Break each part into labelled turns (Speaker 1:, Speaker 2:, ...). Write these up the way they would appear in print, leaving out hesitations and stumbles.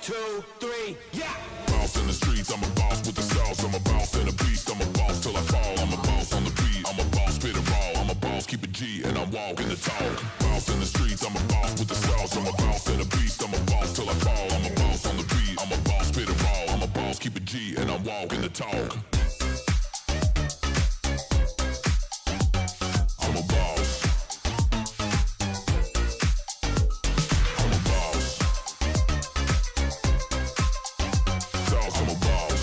Speaker 1: 2, 3, yeah.
Speaker 2: Boss in the streets, I'm a boss with the sauce. I'm a boss and a beast, I'm a boss till I fall. I'm a boss on the beat, I'm a boss, spit it raw. I'm a boss, keep it G, and I'm walking the talk. Boss in the streets, I'm a boss with the sauce. I'm a boss and a beast, I'm a boss till I fall. I'm a boss on the beat, I'm a boss, spit it raw. I'm a boss, keep it G, and I'm walking the talk. I'm a boss. I'm a boss. Sauce, I'm a boss.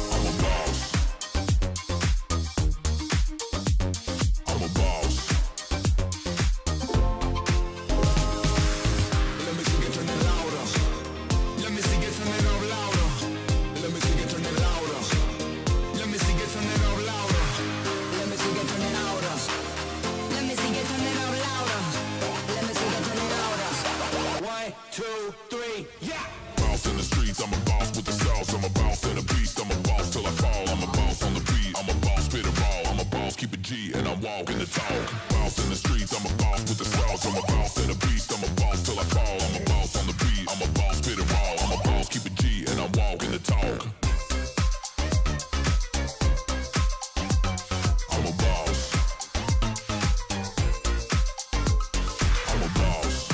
Speaker 2: I'm a boss. I'm a boss.
Speaker 1: Let me see you turn it louder. Let me see you turn it up louder. Let me see you turn it louder. Let me see you turn it up louder. Let me see you turn it louder. Let me see you turn it up louder. Let me see you turn it louder. 1, 2, 3, yeah.
Speaker 2: Boss in the streets, I'm a boss with the sauce. I'm a boss and a beast, I'm a boss till I fall. I'm a boss on the beat, I'm a boss, spit it raw. I'm a boss, keep it G, and I'm walking the talk. Boss in the streets, I'm a boss with the sauce. I'm a boss and a beast, I'm a boss till I fall. I'm a boss on the beat, I'm a boss, spit it raw. I'm a boss, keep it G, and I'm walking the talk. I'm a boss. I'm a boss.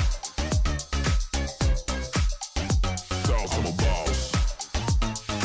Speaker 2: Sauce, I'm a boss. I'm a boss.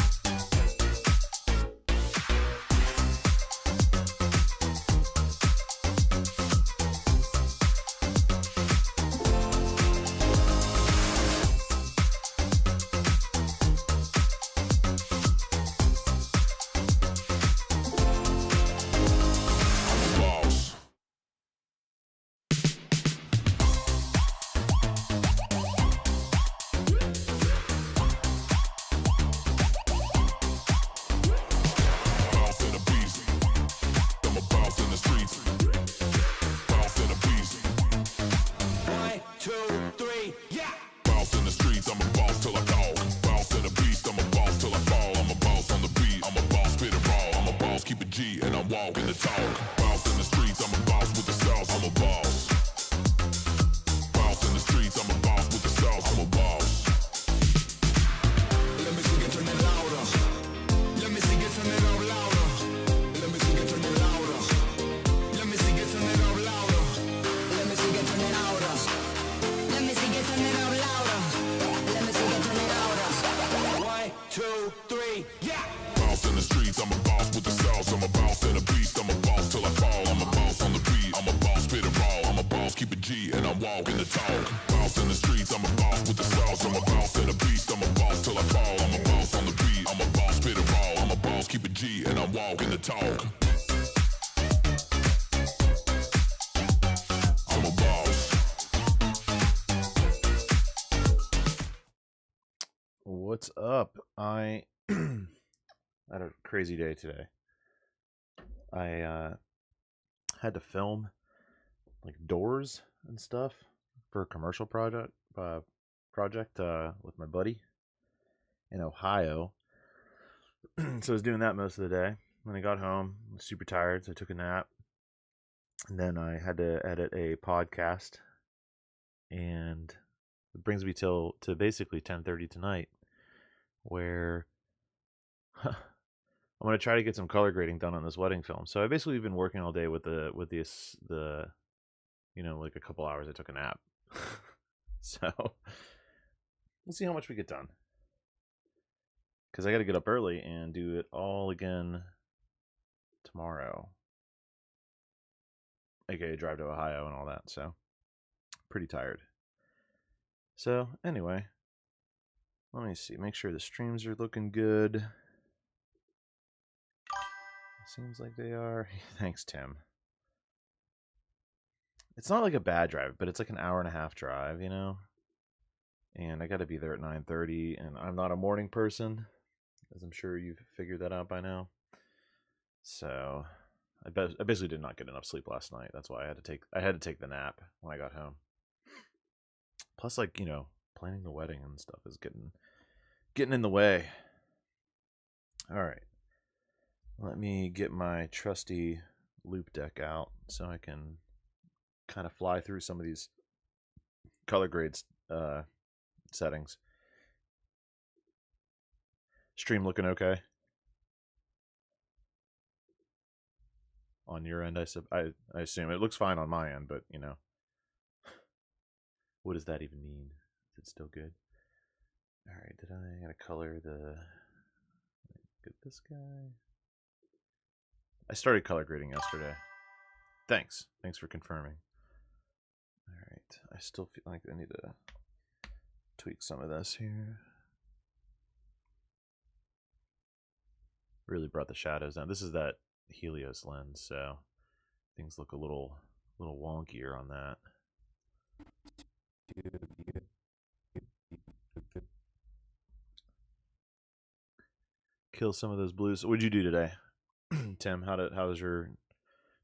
Speaker 2: Boss and a beast. I'm a boss in the streets. Boss and a beast.
Speaker 1: 1, 2, 3, yeah.
Speaker 2: Boss in the streets, I'm a boss till I talk. Boss and a beast, I'm a boss till I fall. I'm a boss on the beat, I'm a boss, spit it raw. I'm a boss, keep it G, and I'm walking the talk. Boss in the streets, I'm a boss with the sauce. I'm a boss. Boss in the streets, I'm a boss with the sauce. I'm a boss.
Speaker 1: Let me see you turn it louder. Let me see you turn it up louder. Let me see you turn it louder. Let me see you turn it up louder. Let me see you turn it louder. Let me see you turn it up louder. Let me see you turn it louder. 1, 2, 3, yeah.
Speaker 2: Boss in the streets, I'm a boss with the sauce. I'm a boss and a beast, I'm a boss till I fall. I'm a boss on the beat, I'm a boss, spit it raw. I'm a boss, keep it G, and I'm walking the talk. Boss in the streets, I'm a boss with the sauce. I'm a boss and a beast, I'm a boss till I fall. I'm a boss on the beat, I'm a boss, spit it raw. I'm a boss, keep it G, and I'm walking the talk. I'm a boss.
Speaker 3: What's up? I had a crazy day today. I had to film like doors and stuff for a commercial project with my buddy in Ohio. So I was doing that most of the day. When I got home, I was super tired, so I took a nap. And then I had to edit a podcast, and it brings me to basically 10:30 tonight, where I'm gonna try to get some color grading done on this wedding film. So I basically been working all day with the like a couple hours. I took a nap, so we'll see how much we get done. Because I got to get up early and do it all again tomorrow, aka drive to Ohio and all that. So pretty tired. So anyway, let me see. Make sure the streams are looking good. Seems like they are. Thanks, Tim. It's not like a bad drive, but it's like an hour and a half drive, you know? And I got to be there at 9:30, and I'm not a morning person, as I'm sure you've figured that out by now. So I basically did not get enough sleep last night. That's why I had to take the nap when I got home. Plus, like, you know, planning the wedding and stuff is getting in the way. All right. Let me get my trusty loop deck out so I can kind of fly through some of these color grades settings. Stream looking okay on your end? I assume it looks fine on my end, but you know, what does that even mean? Is it still good? All right, I gotta color the? Get this guy. I started color grading yesterday. Thanks for confirming. All right, I still feel like I need to tweak some of this here. Really brought the shadows down. This is that Helios lens, so things look a little wonkier on that. Kill some of those blues. What'd you do today, Tim? Did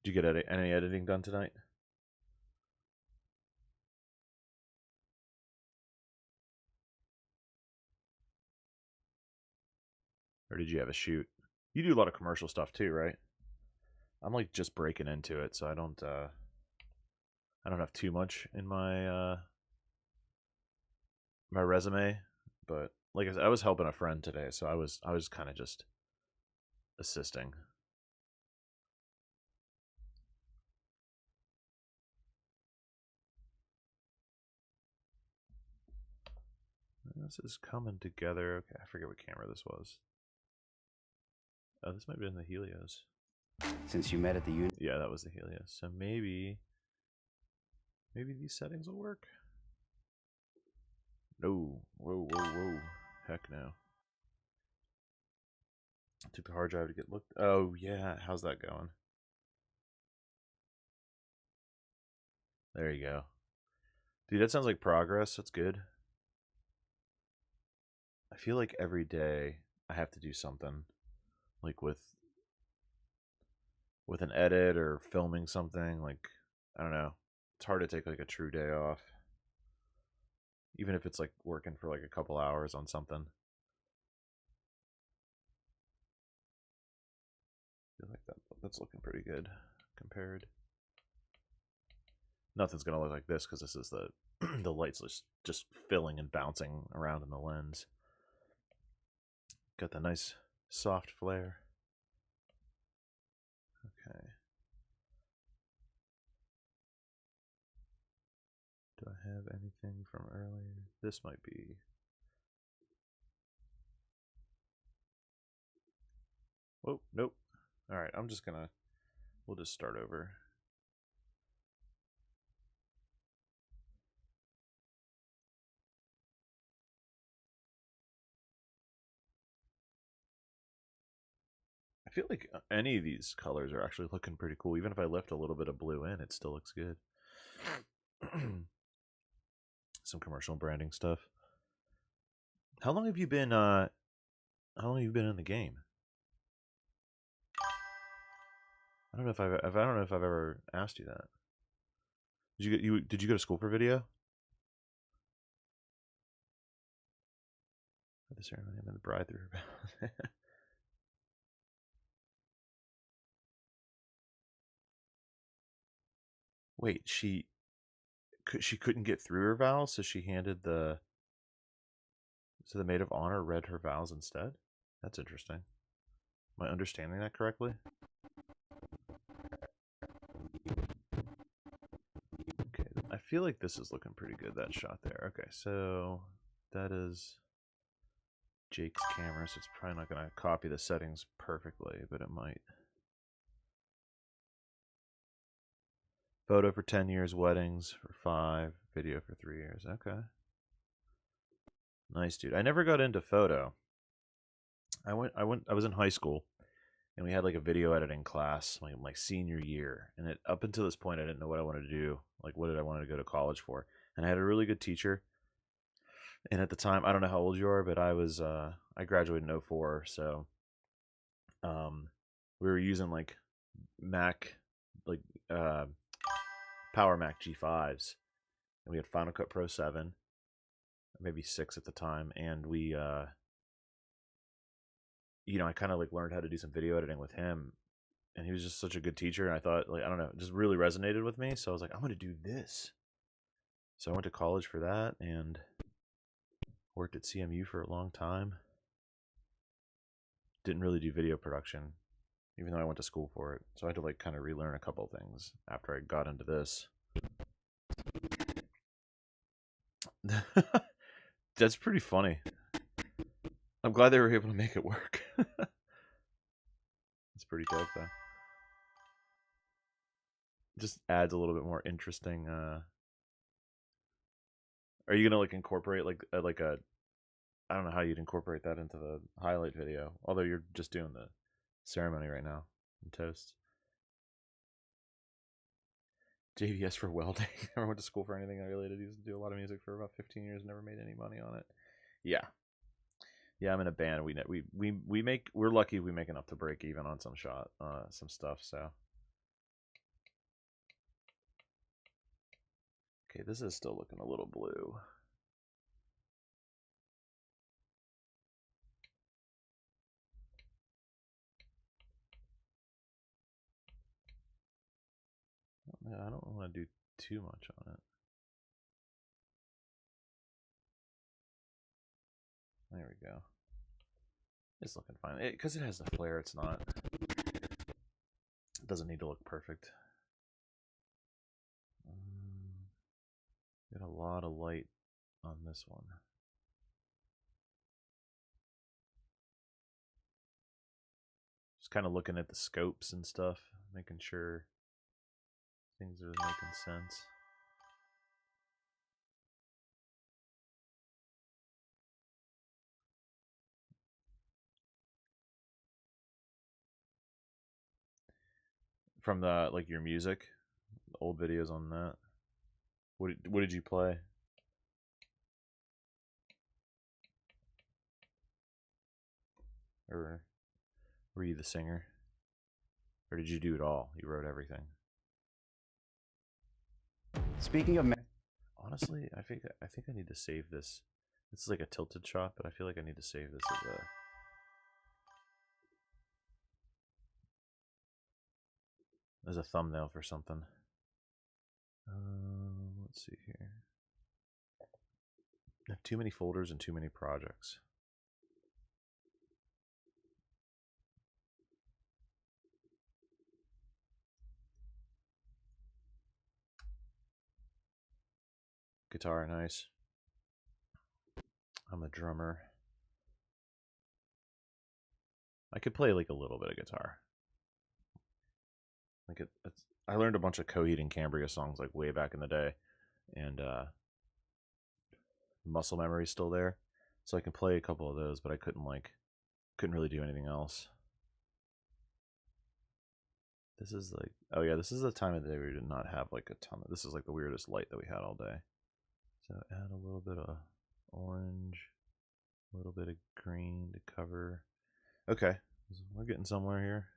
Speaker 3: you get any editing done tonight? Or did you have a shoot? You do a lot of commercial stuff too, right? I'm like just breaking into it, so I don't have too much in my my resume, but like I said, I was helping a friend today, so I was kind of just assisting. This is coming together. Okay, I forget what camera this was. Oh, this might be in the Helios.
Speaker 4: Since you met at the unit.
Speaker 3: Yeah, that was the Helios. So maybe these settings will work. No. Whoa. Heck no. Took the hard drive to get looked. Oh yeah, how's that going? There you go. Dude, that sounds like progress. That's good. I feel like every day I have to do something, like with an edit or filming something. Like, I don't know. It's hard to take like a true day off, even if it's like working for like a couple hours on something. I feel like that's looking pretty good compared. Nothing's gonna look like this because this is the the lights just filling and bouncing around in the lens. Got the nice soft flare. Okay. Do I have anything from earlier? This might be. Oh, nope. All right, we'll just start over. I feel like any of these colors are actually looking pretty cool. Even if I left a little bit of blue in, it still looks good. Some commercial branding stuff. How long have you been in the game? I don't know if I've ever asked you that. Did you go to school for video? The ceremony and the bride through her vows. Wait, she couldn't get through her vows, so she handed the maid of honor read her vows instead? That's interesting. Am I understanding that correctly? Okay, I feel like this is looking pretty good, that shot there. Okay, so that is Jake's camera, so it's probably not going to copy the settings perfectly, but it might. Photo for 10 years, weddings for 5, video for 3 years. Okay. Nice, dude. I never got into photo. I was in high school and we had like a video editing class my senior year, and up until this point I didn't know what I wanted to do. Like, what did I want to go to college for? And I had a really good teacher. And at the time, I don't know how old you are, but I graduated in 04, so we were using like Mac, like Power Mac G5s, and we had Final Cut Pro 7, maybe 6 at the time, and we I kind of like learned how to do some video editing with him, and he was just such a good teacher. And I thought, like, I don't know, it just really resonated with me. So I was like, I'm going to do this. So I went to college for that and worked at CMU for a long time. Didn't really do video production, even though I went to school for it. So I had to like kind of relearn a couple of things after I got into this. That's pretty funny. I'm glad they were able to make it work. It's pretty dope though. Just adds a little bit more interesting. Are you gonna like incorporate like a I don't know how you'd incorporate that into the highlight video, although you're just doing the ceremony right now in toast. JVS for welding. Never went to school for anything related. Used to do a lot of music for about 15 years. Never made any money on it. Yeah, I'm in a band. We're lucky we make enough to break even on some stuff. So okay, this is still looking a little blue. I don't want to do too much on it. There we go. It's looking fine. Because it has the flare, it doesn't need to look perfect. Got a lot of light on this one. Just kind of looking at the scopes and stuff, making sure things are making sense. From the like your music, old videos on that. What did you play? Or were you the singer? Or did you do it all? You wrote everything.
Speaker 4: Speaking of
Speaker 3: Honestly, I think I need to save this. This is like a tilted shot, but I feel like I need to save this as a thumbnail for something. Let's see here. I have too many folders and too many projects. Guitar, nice. I'm a drummer. I could play like a little bit of guitar. Like I learned a bunch of Coheed and Cambria songs like way back in the day, and Muscle Memory's still there, so I can play a couple of those. But I couldn't really do anything else. This is like, oh yeah, this is the time of the day where we did not have like a ton of. This is like the weirdest light that we had all day. So add a little bit of orange, a little bit of green to cover. Okay, we're getting somewhere here.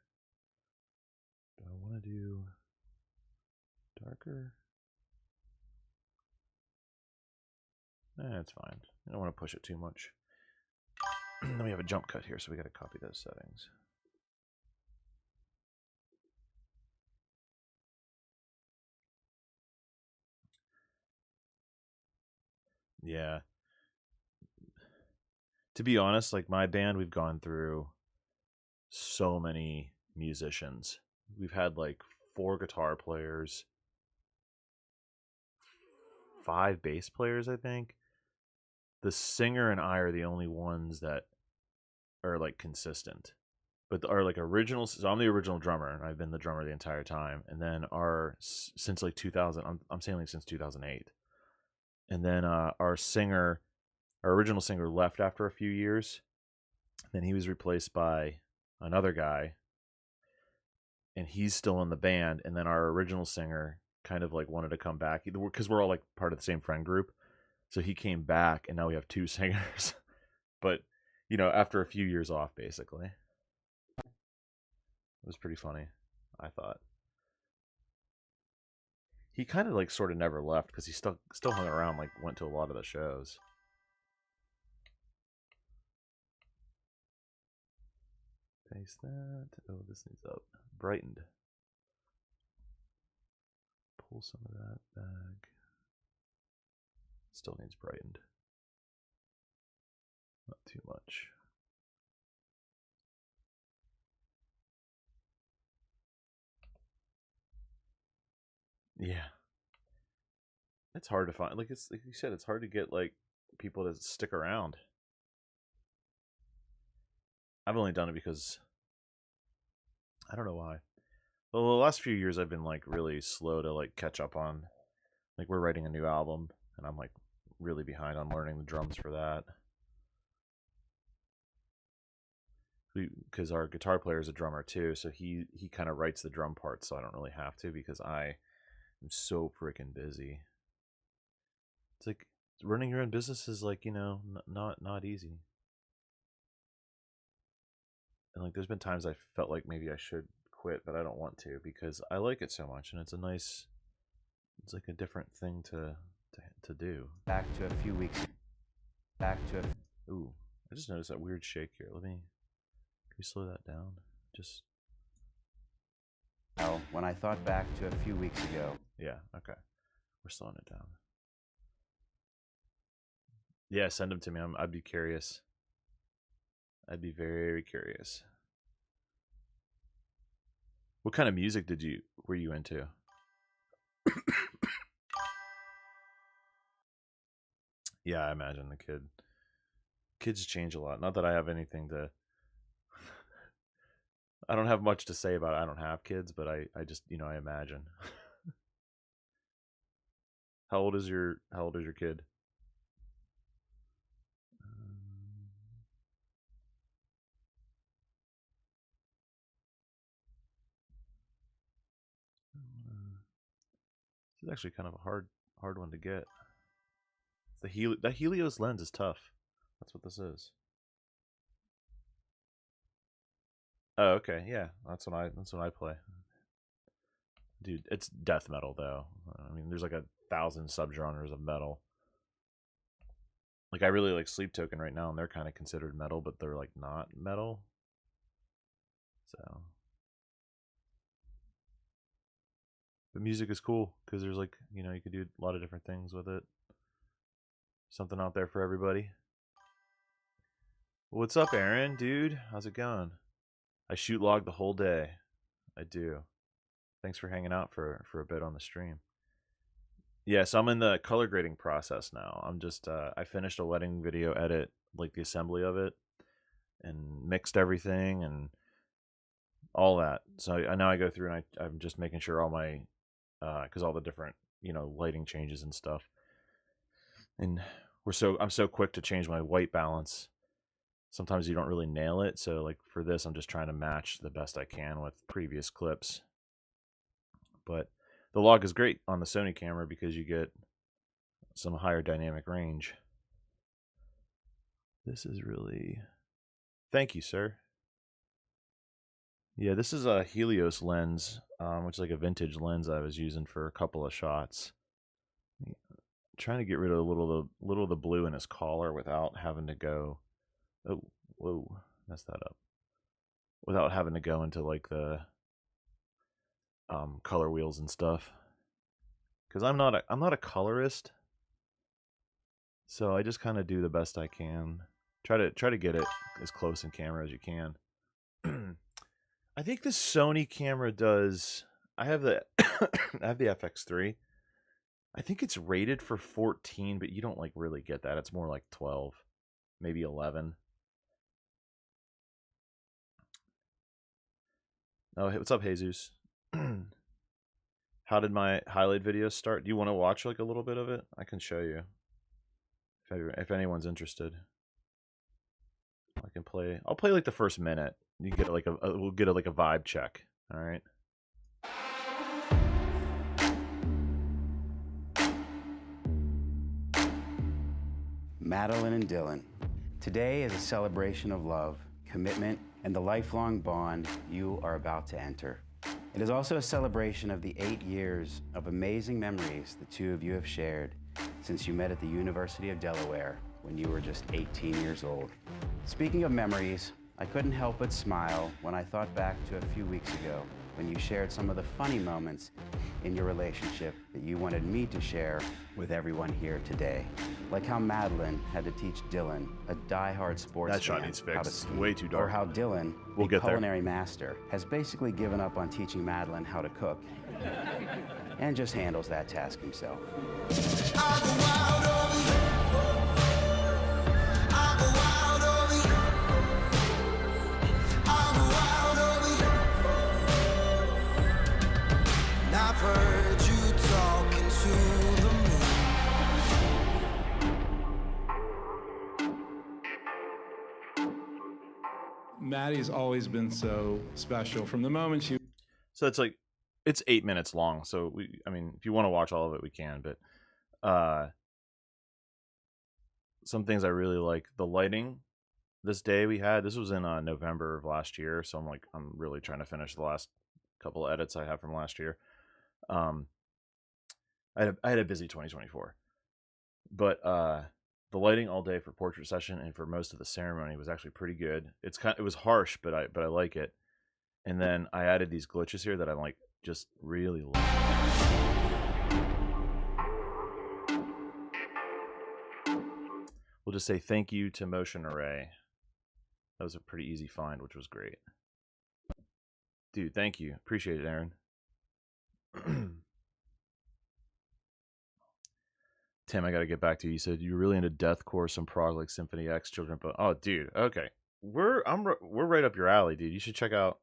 Speaker 3: Do I want to do darker? It's fine. I don't want to push it too much. Then we have a jump cut here, so we got to copy those settings. Yeah. To be honest, like my band, we've gone through so many musicians. We've had like 4 guitar players, 5 bass players, I think. The singer and I are the only ones that are like consistent, but are like original. So I'm the original drummer, and I've been the drummer the entire time. And then since like 2000, I'm saying like since 2008. And then our original singer left after a few years. Then he was replaced by another guy, and he's still in the band. And then our original singer kind of like wanted to come back because we're all like part of the same friend group. So he came back, and now we have 2 singers. But, after a few years off, basically. It was pretty funny, I thought. He kind of like sort of never left because he still hung around, like went to a lot of the shows. Face that. Oh, this needs up. Brightened. Pull some of that back. Still needs brightened. Not too much. Yeah. It's hard to find. Like you said, it's hard to get like people to stick around. I've only done it because I don't know why. Well, the last few years I've been like really slow to like catch up on. Like we're writing a new album and I'm like really behind on learning the drums for that. Because our guitar player is a drummer too, so he kind of writes the drum parts, so I don't really have to because I am so freaking busy. It's like running your own business is like, you know, not easy. And like there's been times I felt like maybe I should quit, but I don't want to because I like it so much and it's like a different thing to do.
Speaker 4: Back to a few weeks.
Speaker 3: Ooh, I just noticed that weird shake here. Can you slow that down? Just.
Speaker 4: Well, when I thought back to a few weeks ago.
Speaker 3: Yeah, okay. We're slowing it down. Yeah, send them to me. I'd be curious. I'd be very curious. What kind of music were you into? Yeah, I imagine the kids change a lot. Not that I have anything to. I don't have much to say about it. I don't have kids, but I just, you know, I imagine. How old is your kid? This is actually kind of a hard one to get. That Helios lens is tough. That's what this is. Oh, okay, yeah, that's what I play. Dude, it's death metal though. I mean, there's like 1,000 subgenres of metal. Like I really like Sleep Token right now, and they're kind of considered metal, but they're like not metal. So, but music is cool because there's like, you know, you could do a lot of different things with it. Something out there for everybody. What's up, Aaron? Dude, how's it going? I shoot log the whole day. I do. Thanks for hanging out for a bit on the stream. Yeah, so I'm in the color grading process now. I'm just I finished a wedding video edit, like the assembly of it, and mixed everything and all that. So I now I go through and I'm just making sure all my because all the different, you know, lighting changes and stuff. And I'm so quick to change my white balance. Sometimes you don't really nail it. So like for this, I'm just trying to match the best I can with previous clips. But the log is great on the Sony camera because you get some higher dynamic range. This is really... Thank you, sir. Yeah, this is a Helios lens, which is like a vintage lens I was using for a couple of shots. I'm trying to get rid of a little of the blue in his collar without having to go... Oh, whoa, messed that up. Without having to go into like the color wheels and stuff. Because I'm not a colorist. So I just kind of do the best I can. Try to get it as close in camera as you can. I think this Sony camera does. I have the FX3. I think it's rated for 14, but you don't like really get that. It's more like 12, maybe 11. Oh, hey, what's up, Jesus? How did my highlight video start? Do you want to watch like a little bit of it? I can show you. If anyone's interested. I can play. I'll play like the first minute. You get like we'll get like a vibe check. All right.
Speaker 4: Madeline and Dylan. Today is a celebration of love, commitment, and the lifelong bond you are about to enter. It is also a celebration of the 8 years of amazing memories the two of you have shared since you met at the University of Delaware when you were just 18 years old. Speaking of memories, I couldn't help but smile when I thought back to a few weeks ago when you shared some of the funny moments in your relationship that you wanted me to share with everyone here today. Like how Madeline had to teach Dylan, a die-hard sports
Speaker 3: That shot
Speaker 4: fan,
Speaker 3: needs
Speaker 4: how to
Speaker 3: fixed.
Speaker 4: ski.
Speaker 3: Way too
Speaker 4: Or
Speaker 3: dark.
Speaker 4: how Dylan,
Speaker 3: We'll
Speaker 4: a
Speaker 3: get there.
Speaker 4: culinary master, has basically given up on teaching Madeline how to cook and just handles that task himself.
Speaker 1: I've heard you talking to the moon.
Speaker 5: Maddie's always been so special from the moment she
Speaker 3: So it's 8 minutes long. So I mean, if you want to watch all of it, we can. But some things I really like. The lighting this day we had. This was in November of last year. So I'm really trying to finish the last couple of edits I have from last year. I had a busy 2024, but the lighting all day for portrait session and for most of the ceremony was actually pretty good. It was harsh, but I like it. And then I added these glitches here that I just really like. We'll just say thank you to Motion Array. That was a pretty easy find, which was great. Dude, thank you. Appreciate it, Aaron. Tim, I got to get back to you. You said you're really into deathcore, some prog like Symphony X, Children. But oh, dude, okay, we're right up your alley, dude. You should check out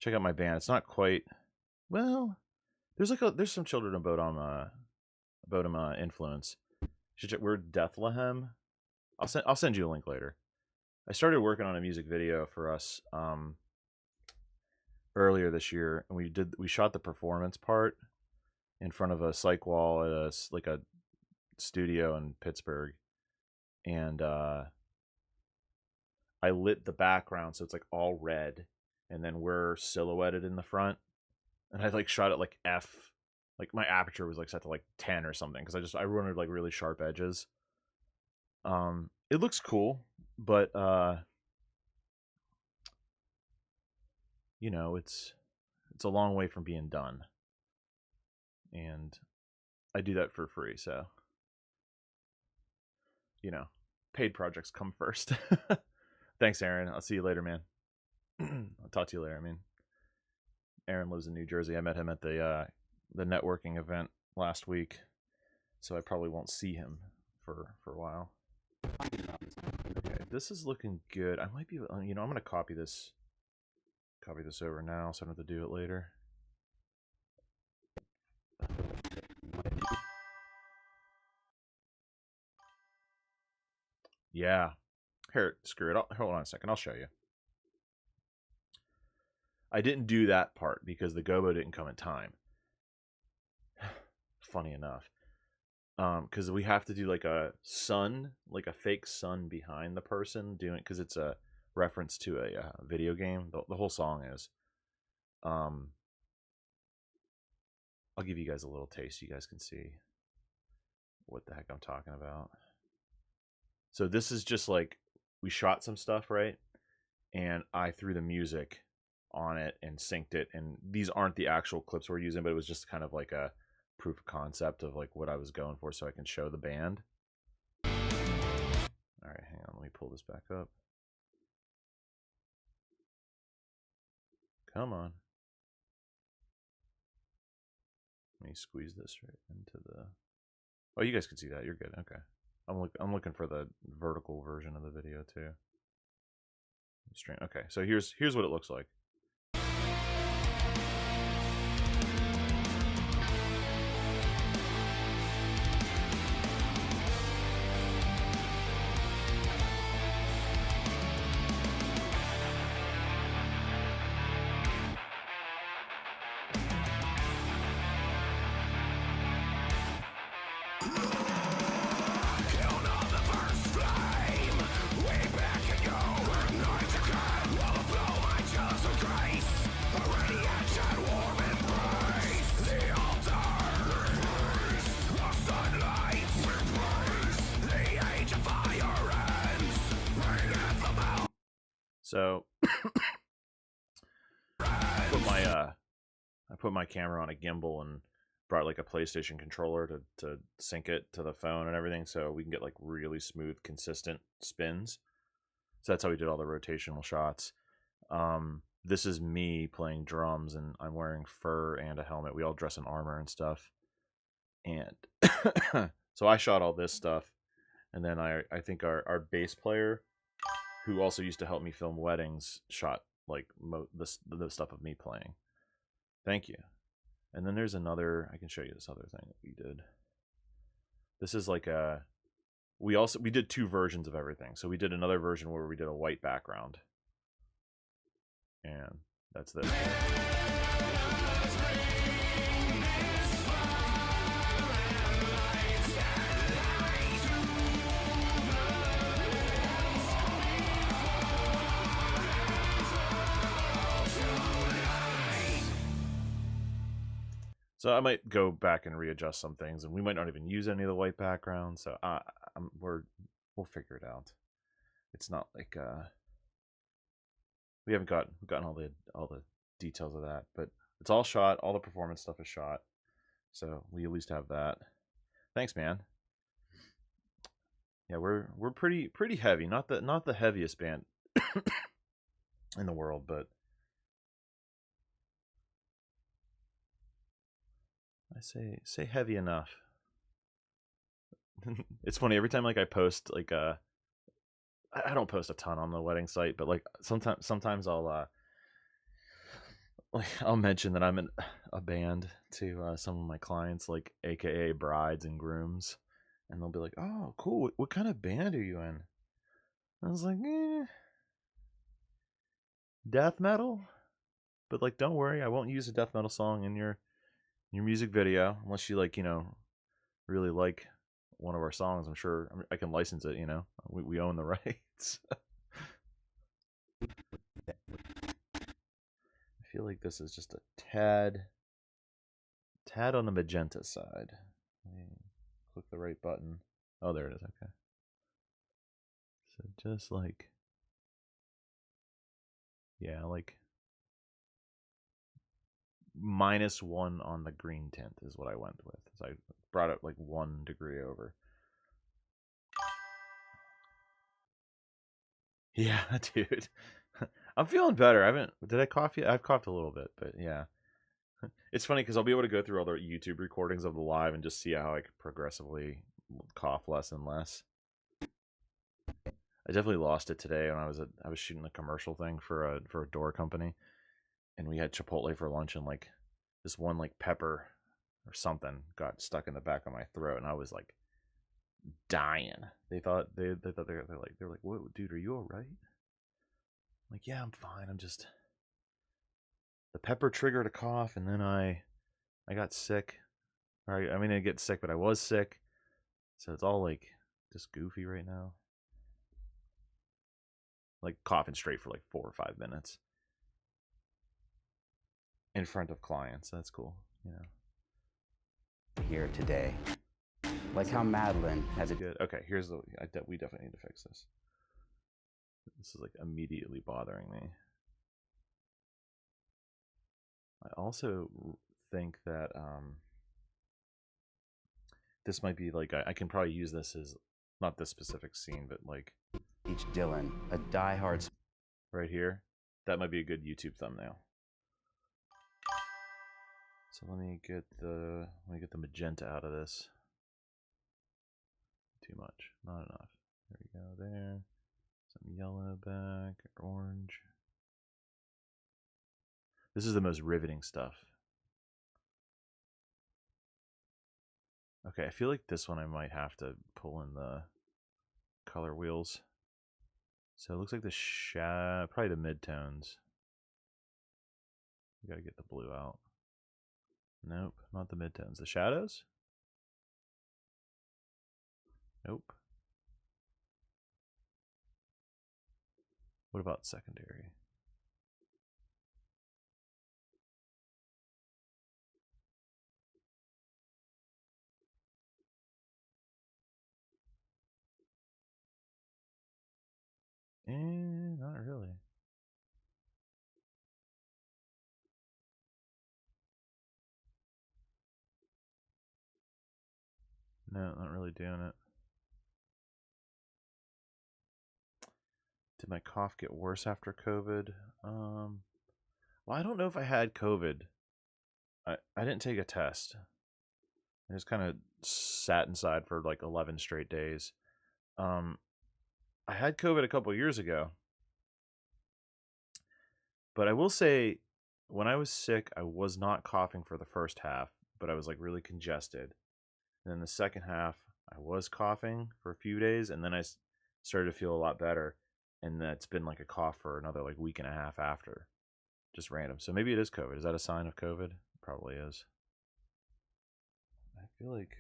Speaker 3: my band. It's not quite well. There's some Children of Bodom influence. You should check. We're Deathlehem. I'll send you a link later. I started working on a music video for us earlier this year, and we shot the performance part in front of a psych wall at a studio in Pittsburgh, and I lit the background so it's all red, and then we're silhouetted in the front, and I shot it f, my aperture was set to 10 or something because I wanted really sharp edges. It looks cool, but it's a long way from being done, and I do that for free, so paid projects come first. Thanks, Aaron. I'll see you later, man. I'll talk to you later. I mean, Aaron lives in New Jersey. I met him at the networking event last week, so I probably won't see him for a while. Okay, this is looking good. I might be, I'm gonna copy this over now, so I don't have to do it later. Yeah. Here, screw it. Hold on a second. I'll show you. I didn't do that part because the gobo didn't come in time. Funny enough. Because we have to do a sun, a fake sun behind the person doing, because it's a reference to a video game. The whole song is. I'll give you guys a little taste so you guys can see what the heck I'm talking about. So this is just we shot some stuff, right? And I threw the music on it and synced it. And these aren't the actual clips we're using, but it was just kind of a proof of concept of what I was going for so I can show the band. All right, hang on. Let me pull this back up. Come on. Let me squeeze this right into the... Oh, you guys can see that. You're good. Okay. I'm looking for the vertical version of the video too. Okay, so here's what it looks like. So I put my camera on a gimbal and brought like a PlayStation controller to sync it to the phone and everything, so we can get like really smooth, consistent spins. So that's how we did all the rotational shots. This is me playing drums, and I'm wearing fur and a helmet. We all dress in armor and stuff. And so I shot all this stuff, and then I think our bass player, who also used to help me film weddings, shot like the stuff of me playing. Thank you. And then there's another, I can show you this other thing that we did. This is like we did 2 versions of everything. So we did another version where we did a white background. And that's this. So I might go back and readjust some things, and we might not even use any of the white background. So we'll figure it out. It's not like we haven't gotten all the details of that, but it's all shot. All the performance stuff is shot, so we at least have that. Thanks, man. Yeah, we're pretty heavy. Not the heaviest band in the world, but I say heavy enough. It's funny, every time like I post like I don't post a ton on the wedding site, but like sometimes I'll I'll mention that I'm in a band to some of my clients, like AKA brides and grooms, and they'll be like, "Oh, cool. What kind of band are you in?" I was like, death metal. But like, don't worry, I won't use a death metal song in your music video unless you like, really like one of our songs. I'm sure I can license it. We own the rights. I feel like this is just a tad on the magenta side. Click the right button. Oh, there it is. Okay. So just like, yeah, like -1 on the green tint is what I went with. So I brought it like 1 degree over. Yeah, dude. I'm feeling better. Did I cough yet? I've coughed a little bit, but yeah. It's funny because I'll be able to go through all the YouTube recordings of the live and just see how I could progressively cough less and less. I definitely lost it today when I was shooting a commercial thing for a door company, and we had Chipotle for lunch, and like this one like pepper or something got stuck in the back of my throat, and I was like dying. They're like, "Whoa, dude, are you all right?" I'm like, "Yeah, I'm fine. I'm just the pepper triggered a cough, and then I got sick. I didn't get sick, but I was sick, so it's all like just goofy right now." Like coughing straight for like 4 or 5 minutes in front of clients. That's cool,
Speaker 4: Here today. Like how Madeline has
Speaker 3: Good. Okay, we definitely need to fix this. This is like immediately bothering me. I also think that this might be like I can probably use this as not this specific scene, but like
Speaker 4: each Dylan, a diehard
Speaker 3: right here. That might be a good YouTube thumbnail. So let me get the magenta out of this. Too much, not enough. There we go. There, some yellow back, orange. This is the most riveting stuff. Okay, I feel like this one I might have to pull in the color wheels. So it looks like the probably the midtones. We gotta get the blue out. Nope, not the midtones. The shadows? Nope. What about secondary? Not really. No, not really doing it. Did my cough get worse after COVID? Well, I don't know if I had COVID. I didn't take a test. I just kind of sat inside for like 11 straight days. I had COVID a couple years ago. But I will say, when I was sick, I was not coughing for the first half, but I was like really congested. And then the second half, I was coughing for a few days, and then I started to feel a lot better. And that's been like a cough for another like week and a half after. Just random. So maybe it is COVID. Is that a sign of COVID? Probably is. I feel like,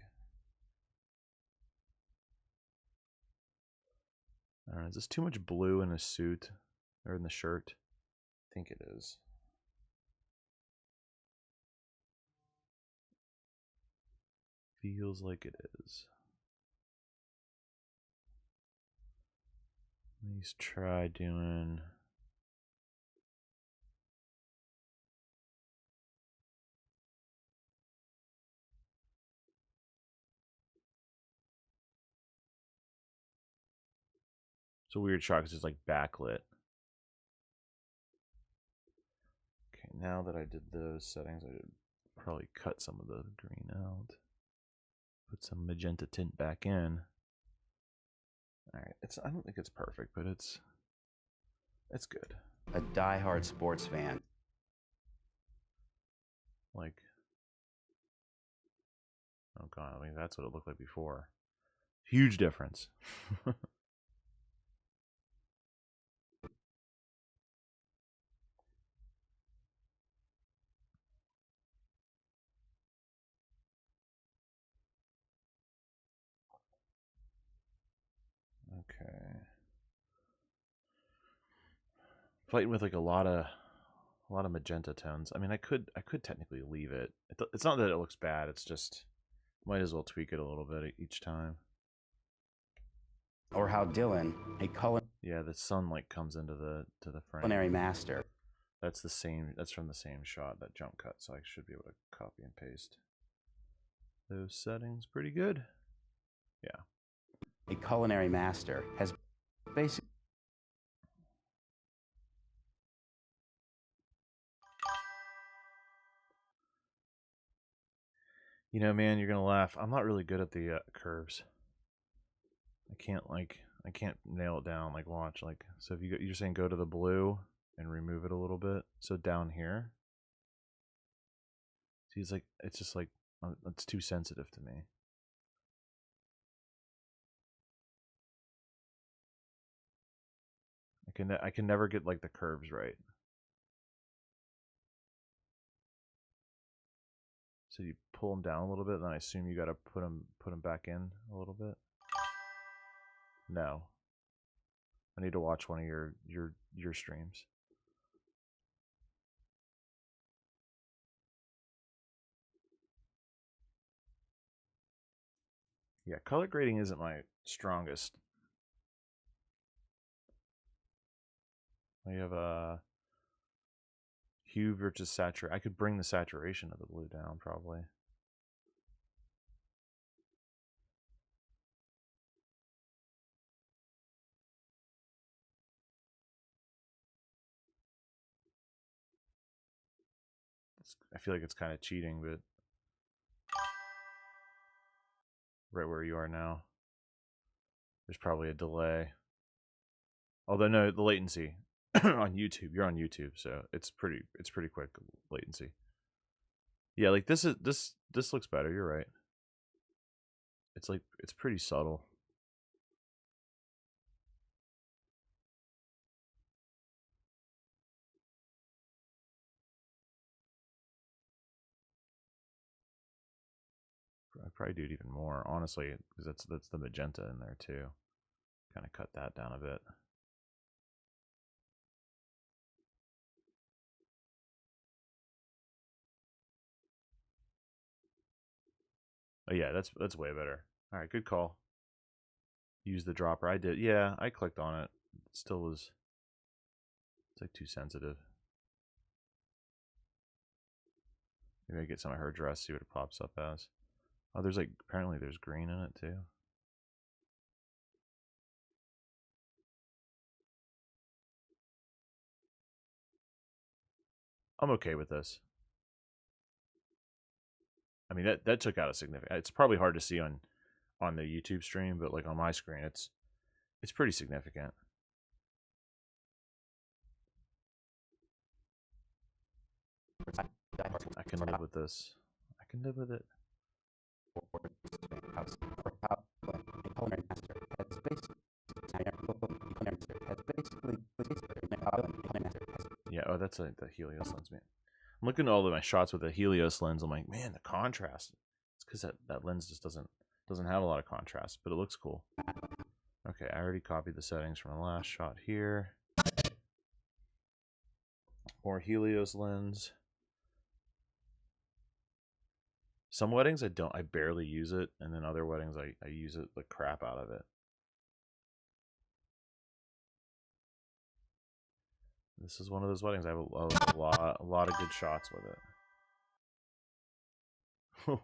Speaker 3: I don't know, is this too much blue in the suit or in the shirt? I think it is. Feels like it is. Let's try doing. It's a weird shot because it's like backlit. Okay, now that I did those settings, I should probably cut some of the green out. Put some magenta tint back in. Alright, I don't think it's perfect, but it's good.
Speaker 4: A diehard sports fan.
Speaker 3: Like, oh god, I mean that's what it looked like before. Huge difference. Okay. Fighting with like a lot of magenta tones. I mean, I could technically leave it. It's not that it looks bad. It's just might as well tweak it a little bit each time.
Speaker 4: Or how Dylan, a
Speaker 3: Yeah, the sun like comes into the frame.
Speaker 4: culinary master,
Speaker 3: That's the same. That's from the same shot, that jump cut. So I should be able to copy and paste those settings pretty good. Yeah.
Speaker 4: a culinary master, has basically
Speaker 3: You know, man, you're gonna laugh. I'm not really good at the curves. I can't nail it down. Like, watch, like, so if you're saying go to the blue and remove it a little bit. So down here, see, it's just like it's too sensitive to me. I can never get like the curves right. So you pull them down a little bit, then I assume you got to put them back in a little bit. No, I need to watch one of your streams. Yeah, color grading isn't my strongest. We have a hue versus saturation. I could bring the saturation of the blue down probably. I feel like it's kind of cheating, but right where you are now, there's probably a delay. Although no, the latency on YouTube, you're on YouTube, so it's pretty quick latency. Yeah, like this looks better. You're right. It's pretty subtle. I'd probably do it even more, honestly, because that's the magenta in there too. Kind of cut that down a bit. Oh yeah, that's way better. All right, good call. Use the dropper. I did. Yeah, I clicked on it. It still was. It's like too sensitive. Maybe I get some of her dress, see what it pops up as. Oh, there's like, apparently there's green in it too. I'm okay with this. I mean, that took out a significant. It's probably hard to see on the YouTube stream, but like on my screen, it's pretty significant. I can live with this. I can live with it. Yeah, oh, that's the Helios lens, man. I'm looking at all of my shots with the Helios lens. I'm like, man, the contrast. It's because that lens just doesn't have a lot of contrast, but it looks cool. Okay, I already copied the settings from the last shot here. More Helios lens. Some weddings I barely use it, and then other weddings I use it the crap out of it. This is one of those weddings. I have a lot of good shots with it.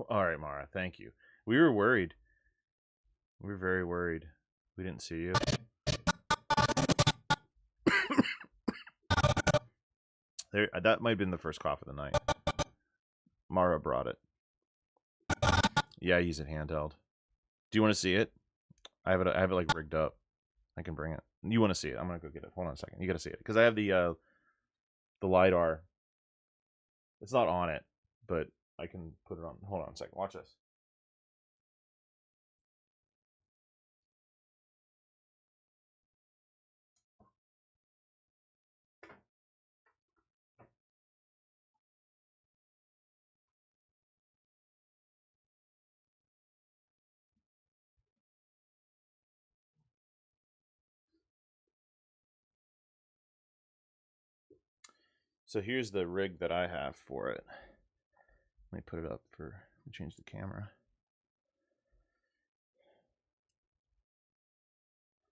Speaker 3: All right, Mara, thank you. We were worried. We were very worried. We didn't see you. There, that might have been the first cough of the night. Mara brought it. Yeah, I use it handheld. Do you want to see it? I have it like rigged up. I can bring it. You want to see it? I'm gonna go get it. Hold on a second. You gotta see it because I have the LiDAR. It's not on it, but I can put it on. Hold on a second. Watch this. So here's the rig that I have for it. Let me put it up for change the camera.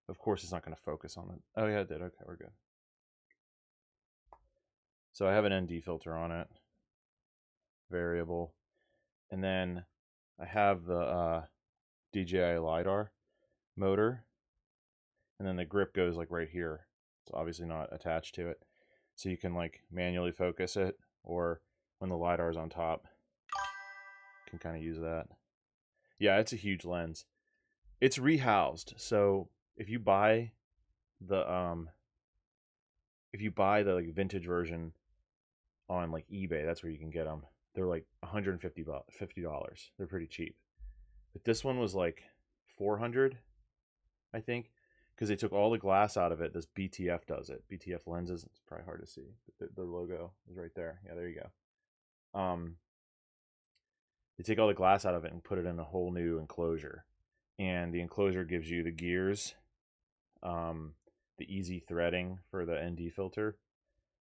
Speaker 3: Of course, it's not going to focus on it. Oh yeah, it did. Okay, we're good. So I have an ND filter on it, variable, and then I have the DJI LiDAR motor, and then the grip goes like right here. It's obviously not attached to it, so you can like manually focus it, or when the LiDAR is on top, you can kind of use that. Yeah, it's a huge lens. It's rehoused, so if you buy the like vintage version on like eBay, that's where you can get them. They're like $150. They're pretty cheap. But this one was like $400, I think, because they took all the glass out of it. This BTF does it. BTF lenses. It's probably hard to see. But the logo is right there. Yeah, there you go. They take all the glass out of it and put it in a whole new enclosure. And the enclosure gives you the gears, the easy threading for the ND filter,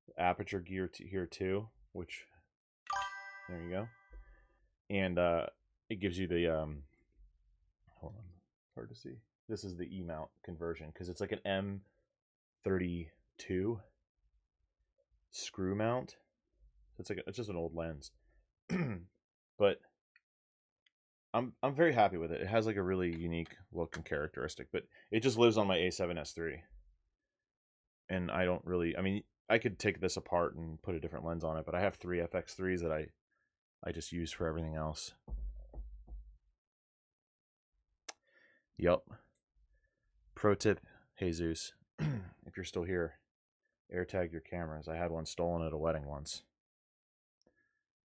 Speaker 3: the aperture gear here too, which there you go, and it gives you the hold on, hard to see. This is the E mount conversion because it's like an M32 screw mount. It's like it's just an old lens, but I'm very happy with it. It has like a really unique look and characteristic, but it just lives on my A7S III. And I don't really, I mean, I could take this apart and put a different lens on it, but I have 3 FX3s that I just use for everything else. Yup. Pro tip, Jesus, if you're still here, AirTag your cameras. I had one stolen at a wedding once.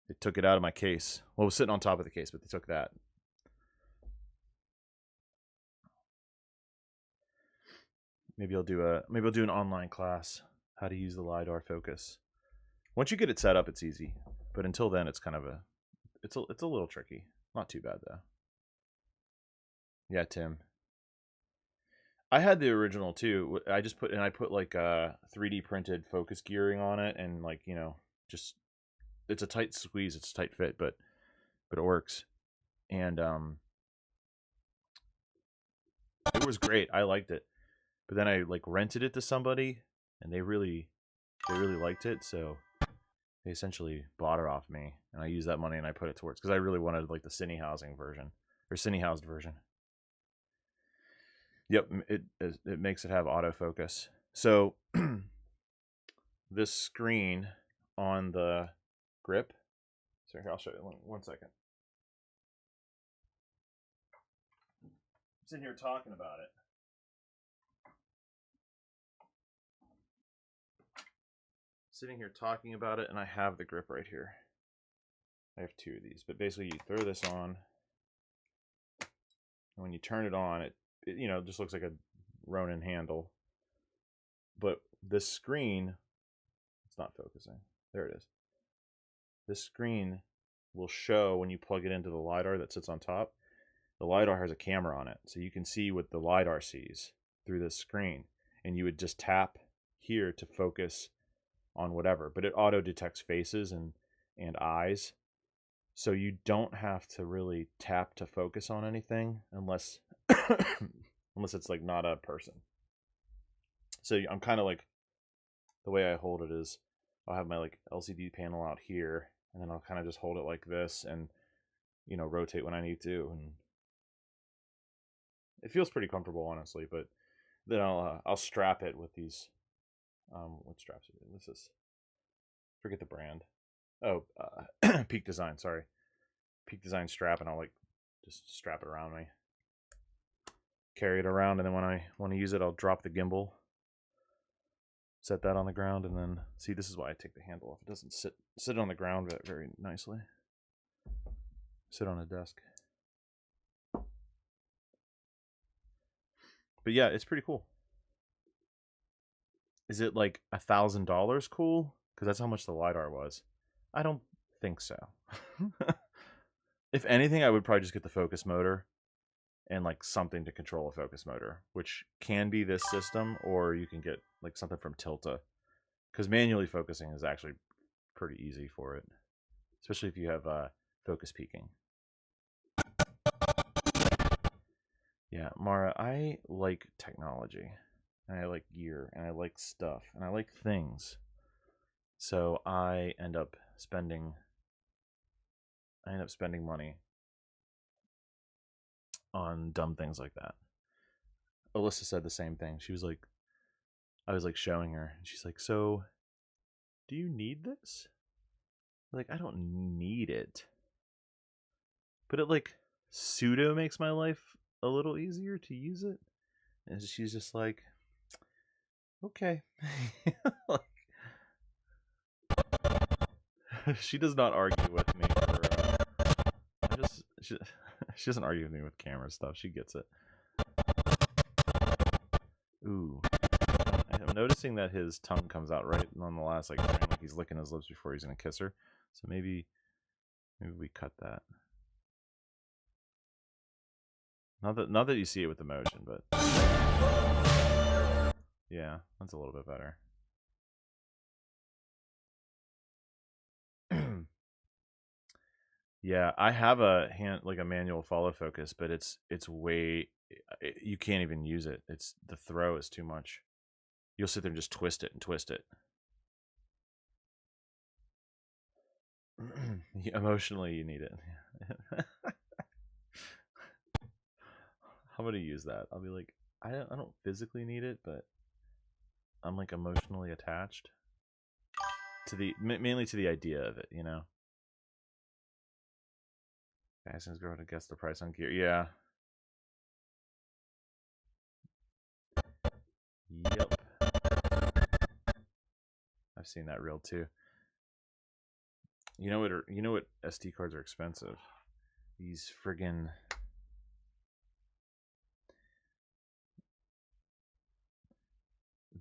Speaker 3: They took it out of my case. Well, it was sitting on top of the case, but they took that. Maybe I'll do an online class, how to use the LiDAR focus. Once you get it set up, it's easy. But until then, it's kind of it's a little tricky. Not too bad though. Yeah, Tim. I had the original too. I put like 3D printed focus gearing on it, and like, you know, just it's a tight squeeze, it's a tight fit, but it works. And it was great. I liked it. But then I like rented it to somebody, and they really liked it. So They essentially bought it off me, and I used that money and I put it towards, because I really wanted like the Cine housing version, or Cine housed version. Yep, it makes it have autofocus. So this screen on the grip. So here, I'll show you. One second. I'm sitting here talking about it. Sitting here talking about it, and I have the grip right here. I have two of these, but basically you throw this on, and when you turn it on, it you know, just looks like a Ronin handle. But this screen, it's not focusing. There it is. This screen will show when you plug it into the LiDAR that sits on top. The LiDAR has a camera on it, so you can see what the LiDAR sees through this screen, and you would just tap here to focus on whatever, but it auto detects faces and eyes, so you don't have to really tap to focus on anything unless unless it's like not a person. So I'm kind of like, the way I hold it is I'll have my like LCD panel out here, and then I'll kind of just hold it like this and, you know, rotate when I need to, and it feels pretty comfortable, honestly. But then I'll strap it with these what straps are this? Is, forget the brand. Oh, Peak Design, sorry. Peak Design strap, and I'll like just strap it around me. Carry it around, and then when I want to use it, I'll drop the gimbal. Set that on the ground, and then see, this is why I take the handle off. It doesn't sit on the ground very nicely. Sit on a desk. But yeah, it's pretty cool. Is it like $1,000 cool? Because that's how much the LiDAR was. I don't think so. If anything, I would probably just get the focus motor and like something to control a focus motor, which can be this system, or you can get like something from Tilta, because manually focusing is actually pretty easy for it, especially if you have focus peaking. Yeah, Mara, I like technology, and I like gear, and I like stuff, and I like things. So I end up spending money on dumb things like that. Alyssa said the same thing. She was like, I was like showing her, and she's like, so do you need this? Like, I don't need it, but it like pseudo makes my life a little easier to use it. And she's just like, okay. Like, she does not argue with me for she doesn't argue with me with camera stuff. She gets it. Ooh, I'm noticing that his tongue comes out right on the last like frame, like he's licking his lips before he's gonna kiss her. So maybe we cut that. Not that you see it with the motion, but yeah, that's a little bit better. Yeah, I have a manual follow focus, but it's way, you can't even use it. It's the throw is too much. You'll sit there and just twist it and twist it. Emotionally, you need it. I'm gonna use that. I'll be like, I don't physically need it, but I'm like emotionally attached to mainly to the idea of it, you know. Fastest girl to guess the price on gear. Yeah. Yep. I've seen that reel too. You know what SD cards are expensive? These friggin'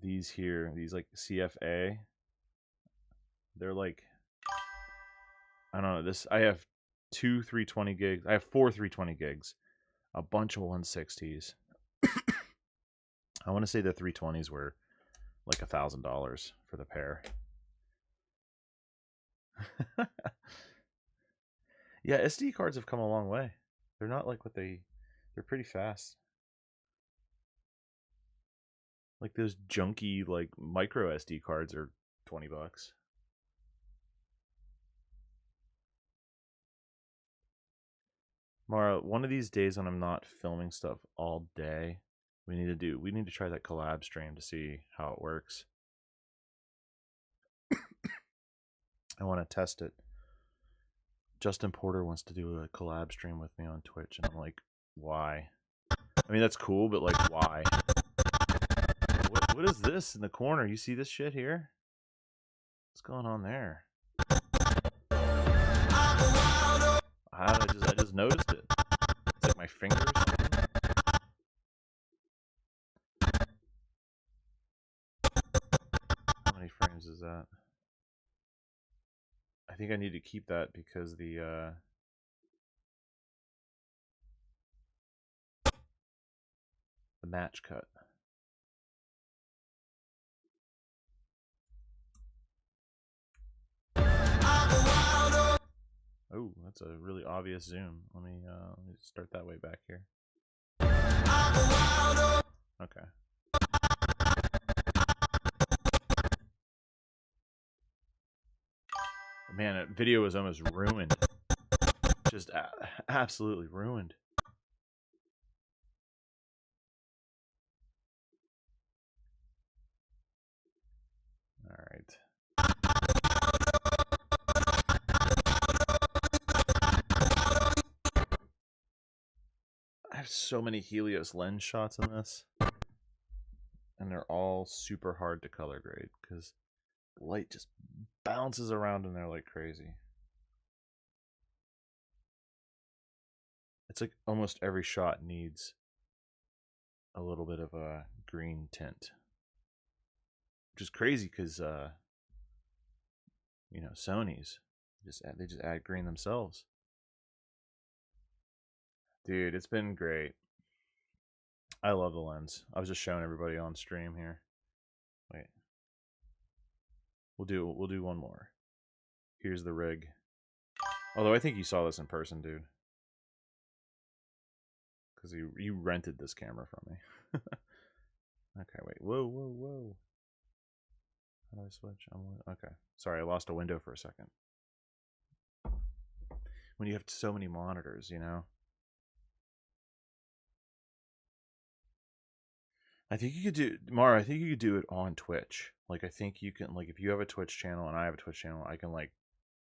Speaker 3: these like CFA. They're like, I don't know, I have 2 320 gigs. I have 4 320 gigs, a bunch of 160s. I want to say the 320s were like $1,000 for the pair. Yeah, SD cards have come a long way. They're not like they're pretty fast. Like those junky like micro SD cards are $20. Mara, one of these days when I'm not filming stuff all day, we need to try that collab stream to see how it works. I want to test it. Justin Porter wants to do a collab stream with me on Twitch, and I'm like, why? I mean, that's cool, but like, why? What is this in the corner? You see this shit here? What's going on there? I just noticed it. It's like my finger or something. How many frames is that? I think I need to keep that because the match cut. Oh, that's a really obvious zoom. Let me start that way back here. Okay. Man, that video was almost ruined. Just absolutely ruined. All right. I have so many Helios lens shots in this, and they're all super hard to color grade because light just bounces around in there like crazy. It's like almost every shot needs a little bit of a green tint, which is crazy because you know, Sony's they just add green themselves. Dude, it's been great. I love the lens. I was just showing everybody on stream here. Wait. We'll do one more. Here's the rig. Although I think you saw this in person, dude. Because you rented this camera from me. Okay, wait. Whoa. How do I switch? Okay. Sorry, I lost a window for a second. When you have so many monitors, you know? I think you could do, Mara, I think you could do it on Twitch. Like, I think you can, like, if you have a Twitch channel and I have a Twitch channel, I can, like,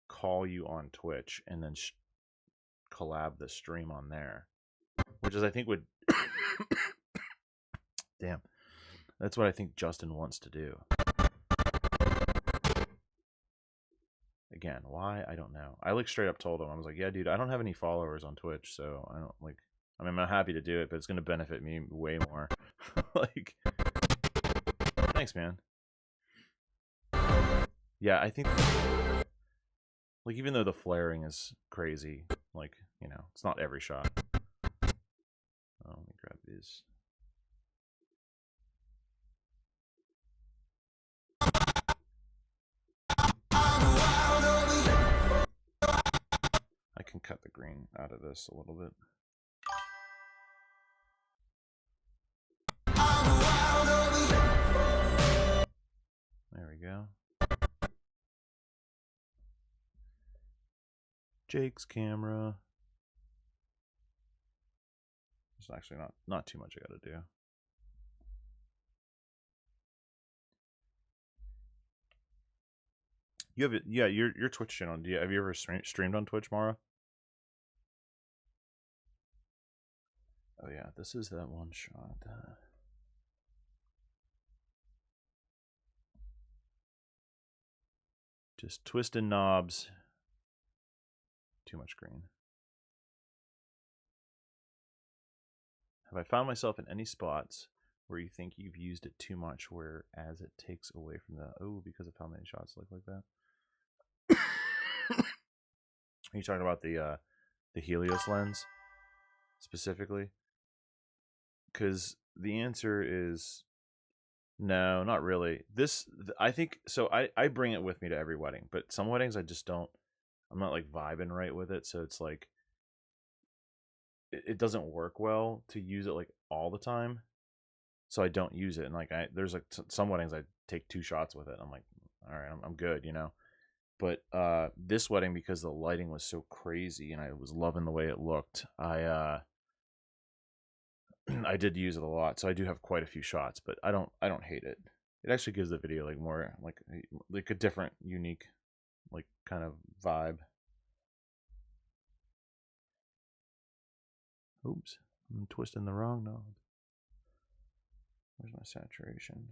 Speaker 3: call you on Twitch and then collab the stream on there. Which is, I think, would... Damn. That's what I think Justin wants to do. Again, why? I don't know. I, like, straight up told him, I was like, yeah, dude, I don't have any followers on Twitch, so I don't, like... I mean, I'm happy to do it, but it's going to benefit me way more. Like, thanks, man. Yeah, I think, like, even though the flaring is crazy, like, you know, it's not every shot. Oh, let me grab these. I can cut the green out of this a little bit. There we go. Jake's camera. There's actually not too much I gotta do. You have it, yeah, your Twitch channel. Have you ever streamed on Twitch, Mara? Oh yeah, this is that one shot. Just twisting knobs. Too much green. Have I found myself in any spots where you think you've used it too much, whereas it takes away from the, oh, because of how many shots look like that? Are you talking about the Helios lens specifically? Because the answer is no, not really. I think so. I bring it with me to every wedding, but some weddings I just don't. I'm not like vibing right with it, so it's like it doesn't work well to use it like all the time. So I don't use it, and like there's like some weddings I take 2 shots with it. I'm like, all right, I'm good, you know. But this wedding, because the lighting was so crazy and I was loving the way it looked, I did use it a lot. So I do have quite a few shots, but I don't hate it. It actually gives the video like more like a different, unique, like kind of vibe. Oops, I'm twisting the wrong knob. Where's my saturation?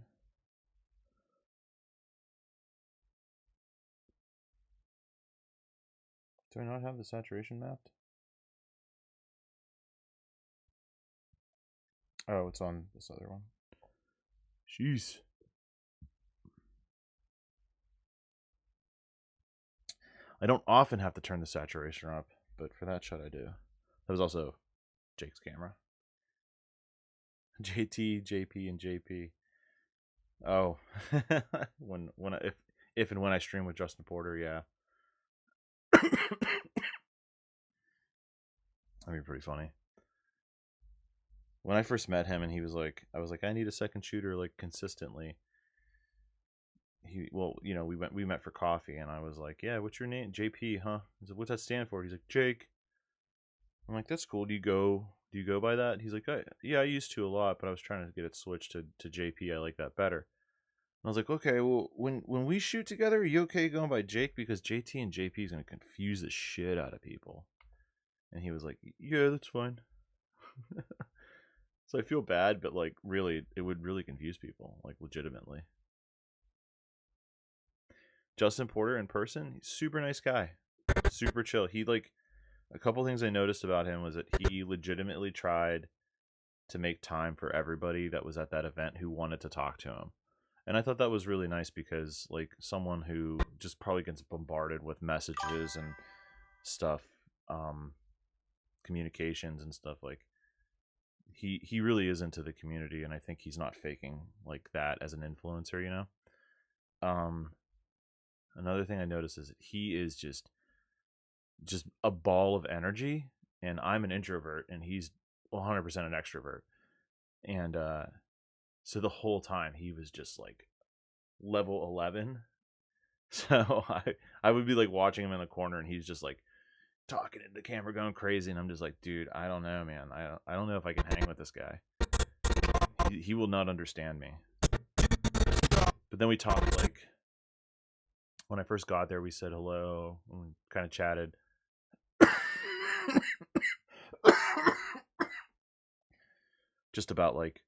Speaker 3: Do I not have the saturation mapped? Oh, it's on this other one. Jeez. I don't often have to turn the saturation up, but for that shot I do. That was also Jake's camera. JT, JP, and JP. Oh, if and when I stream with Justin Porter, yeah. That'd be pretty funny. When I first met him and he was like, I was like, I need a second shooter like consistently. Well, you know, we met for coffee and I was like, yeah, what's your name? JP, huh? He's like, what's that stand for? He's like, Jake. I'm like, that's cool. Do you go by that? He's like, yeah, I used to a lot, but I was trying to get it switched to JP. I like that better. And I was like, okay, well, when we shoot together, are you okay going by Jake? Because JT and JP is going to confuse the shit out of people. And he was like, yeah, that's fine. So I feel bad, but like really, it would really confuse people, like legitimately. Justin Porter in person, he's super nice guy. Super chill. He like, a couple things I noticed about him was that he legitimately tried to make time for everybody that was at that event who wanted to talk to him. And I thought that was really nice because like someone who just probably gets bombarded with messages and stuff, communications and stuff, like he really is into the community, and I think he's not faking like that as an influencer, you know. Another thing I noticed is that he is just a ball of energy, and I'm an introvert and he's 100% an extrovert. And so the whole time he was just like level 11. So I would be like watching him in the corner and he's just like talking into the camera going crazy, and I'm just like, dude, I don't know, man. I don't know if I can hang with this guy. He will not understand me. But then we talked, like when I first got there, we said hello and kind of chatted. Just about like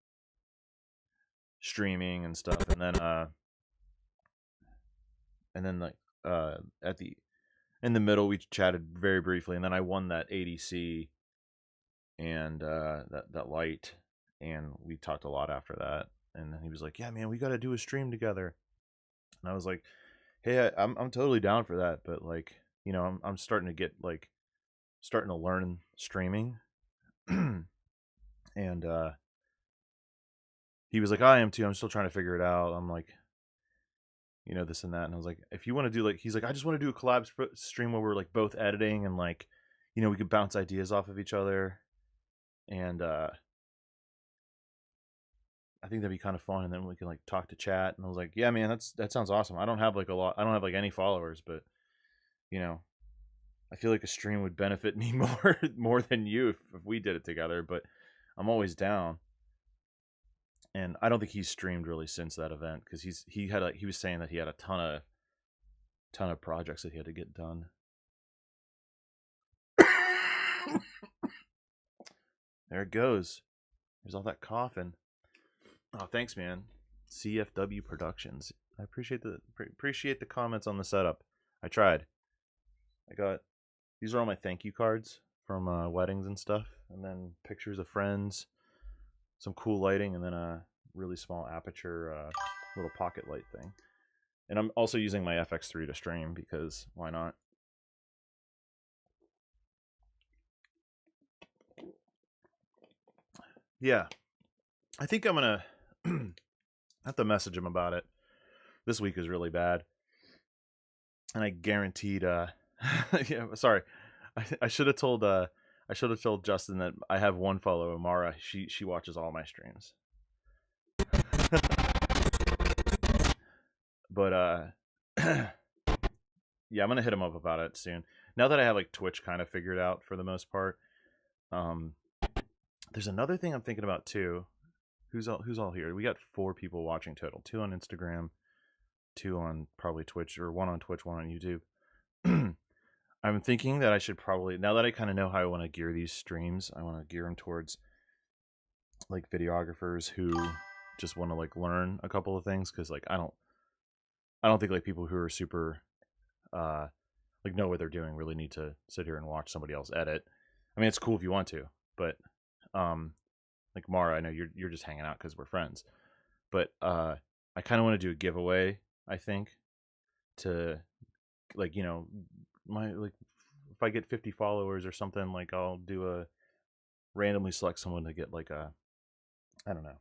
Speaker 3: streaming and stuff, and then like in the middle we chatted very briefly, and then I won that ADC and that light, and we talked a lot after that. And then he was like, yeah man, we got to do a stream together. And I was like, hey, I'm totally down for that, but like, you know, I'm starting to learn streaming. And he was like, I am too, I'm still trying to figure it out. I'm like, you know, this and that. And I was like, if you want to do like, he's like, I just want to do a collab stream where we're like both editing and like, you know, we could bounce ideas off of each other. And I think that'd be kind of fun, and then we can like talk to chat. And I was like, yeah man, that sounds awesome. I don't have like any followers, but you know, I feel like a stream would benefit me more than you if we did it together, but I'm always down. And I don't think he's streamed really since that event, because he was saying that he had a ton of projects that he had to get done. There it goes. There's all that coughing. Oh, thanks, man. CFW Productions. I appreciate the comments on the setup. I tried. These are all my thank you cards from weddings and stuff, and then pictures of friends, some cool lighting, and then a really small aperture little pocket light thing. And I'm also using my FX3 to stream, because why not? Yeah, I think I'm gonna have to message him about it. This week is really bad, and I guaranteed yeah, sorry, I should have told Justin that I have one follower, Amara. She watches all my streams. But yeah, I'm gonna hit him up about it soon. Now that I have like Twitch kind of figured out for the most part. There's another thing I'm thinking about too. Who's all here? We got 4 people watching total. 2 on Instagram, 2 on probably Twitch, or 1 on Twitch, 1 on YouTube. I'm thinking that I should probably, now that I kind of know how I want to gear these streams, I want to gear them towards like videographers who just want to like learn a couple of things, because like I don't think like people who are super like know what they're doing really need to sit here and watch somebody else edit. I mean, it's cool if you want to, but like Mara, I know you're just hanging out because we're friends, but I kind of want to do a giveaway. I think to like, you know, my like if I get 50 followers or something, like I'll do a randomly select someone to get like a, I don't know,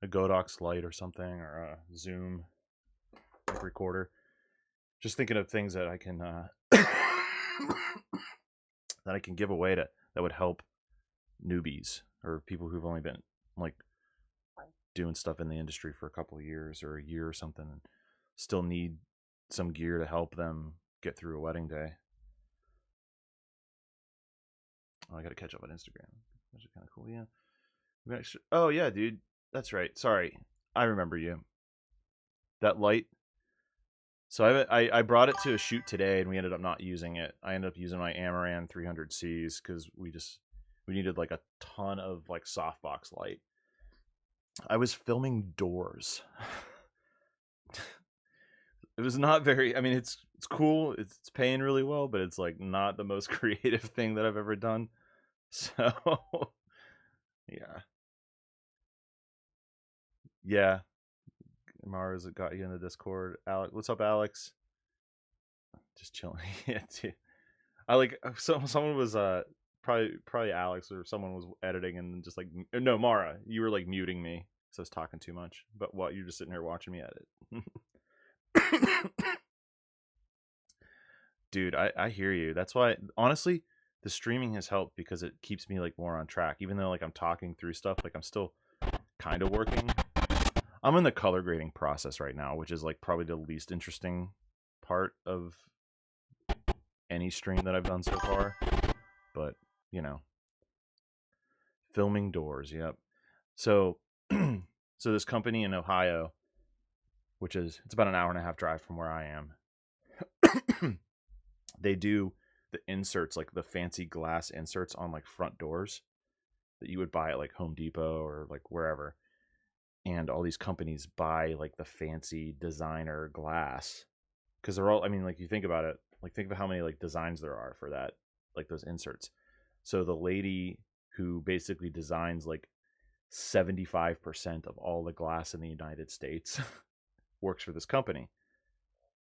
Speaker 3: a Godox light or something, or a Zoom like recorder. Just thinking of things that I can that I can give away that would help newbies or people who've only been like doing stuff in the industry for a couple of years or a year or something, and still need some gear to help them get through a wedding day. Oh, I gotta catch up on Instagram. Those are kind of cool. Yeah. Oh yeah, dude. That's right. Sorry, I remember you. That light. So I brought it to a shoot today, and we ended up not using it. I ended up using my Amaran 300Cs because we needed like a ton of like softbox light. I was filming doors. It was not very, I mean, it's cool. It's paying really well, but it's like not the most creative thing that I've ever done. So yeah. Yeah. Mara's got you in the Discord. Alex, what's up, Alex? Just chilling. Yeah, dude. I like someone was probably Alex, or someone was editing and just like, no, Mara, you were like muting me because I was talking too much. But what, you're just sitting here watching me edit. Dude, I hear you. That's why, honestly, the streaming has helped because it keeps me like more on track. Even though like I'm talking through stuff, like I'm still kind of working. I'm in the color grading process right now, which is like probably the least interesting part of any stream that I've done so far. But, you know, filming doors. Yep. So, so this company in Ohio, which is, it's about an hour and a half drive from where I am. They do the inserts, like the fancy glass inserts on like front doors that you would buy at like Home Depot or like wherever. And all these companies buy like the fancy designer glass because they're all, I mean, like you think about it, like think of how many like designs there are for that, like those inserts. So the lady who basically designs like 75% of all the glass in the United States works for this company.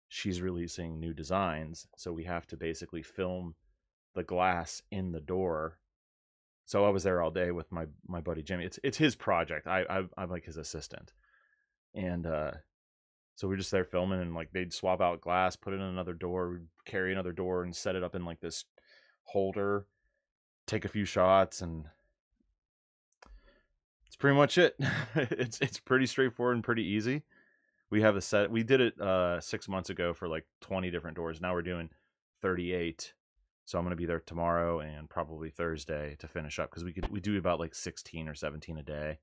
Speaker 3: She's releasing new designs, so we have to basically film the glass in the door. So I was there all day with my buddy Jimmy. It's his project. I'm like his assistant, and so we're just there filming, and like they'd swap out glass, put it in another door, we'd carry another door, and set it up in like this holder, take a few shots, and it's pretty much it. It's pretty straightforward and pretty easy. We have a set. We did it 6 months ago for like 20 different doors. Now we're doing 38. So I'm going to be there tomorrow and probably Thursday to finish up because we do about like 16 or 17 a day.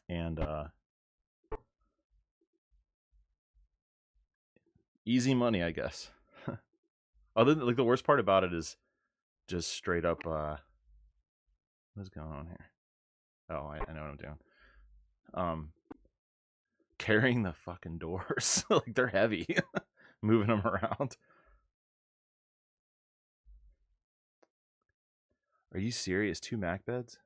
Speaker 3: And easy money, I guess. Other than like the worst part about it is just straight up what's going on here? Oh, I know what I'm doing. Carrying the fucking doors. Like they're heavy. Moving them around. Are you serious? 2 Mac beds?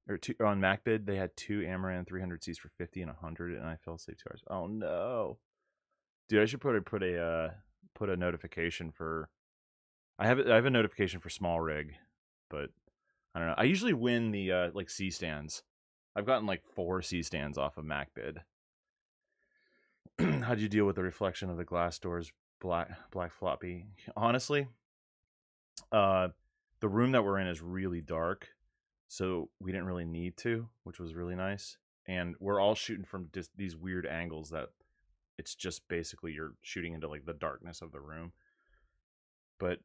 Speaker 3: Or on MacBid, they had 2 Amaran 300Cs for 50 and 100, and I fell asleep 2 hours. Oh no, dude! I should put a notification for. I have a notification for small rig, but I don't know. I usually win the like C stands. I've gotten like 4 C stands off of MacBid. How'd you deal with the reflection of the glass doors? Black floppy. Honestly, the room that we're in is really dark. So we didn't really need to, which was really nice. And we're all shooting from just these weird angles that it's just basically you're shooting into like the darkness of the room. But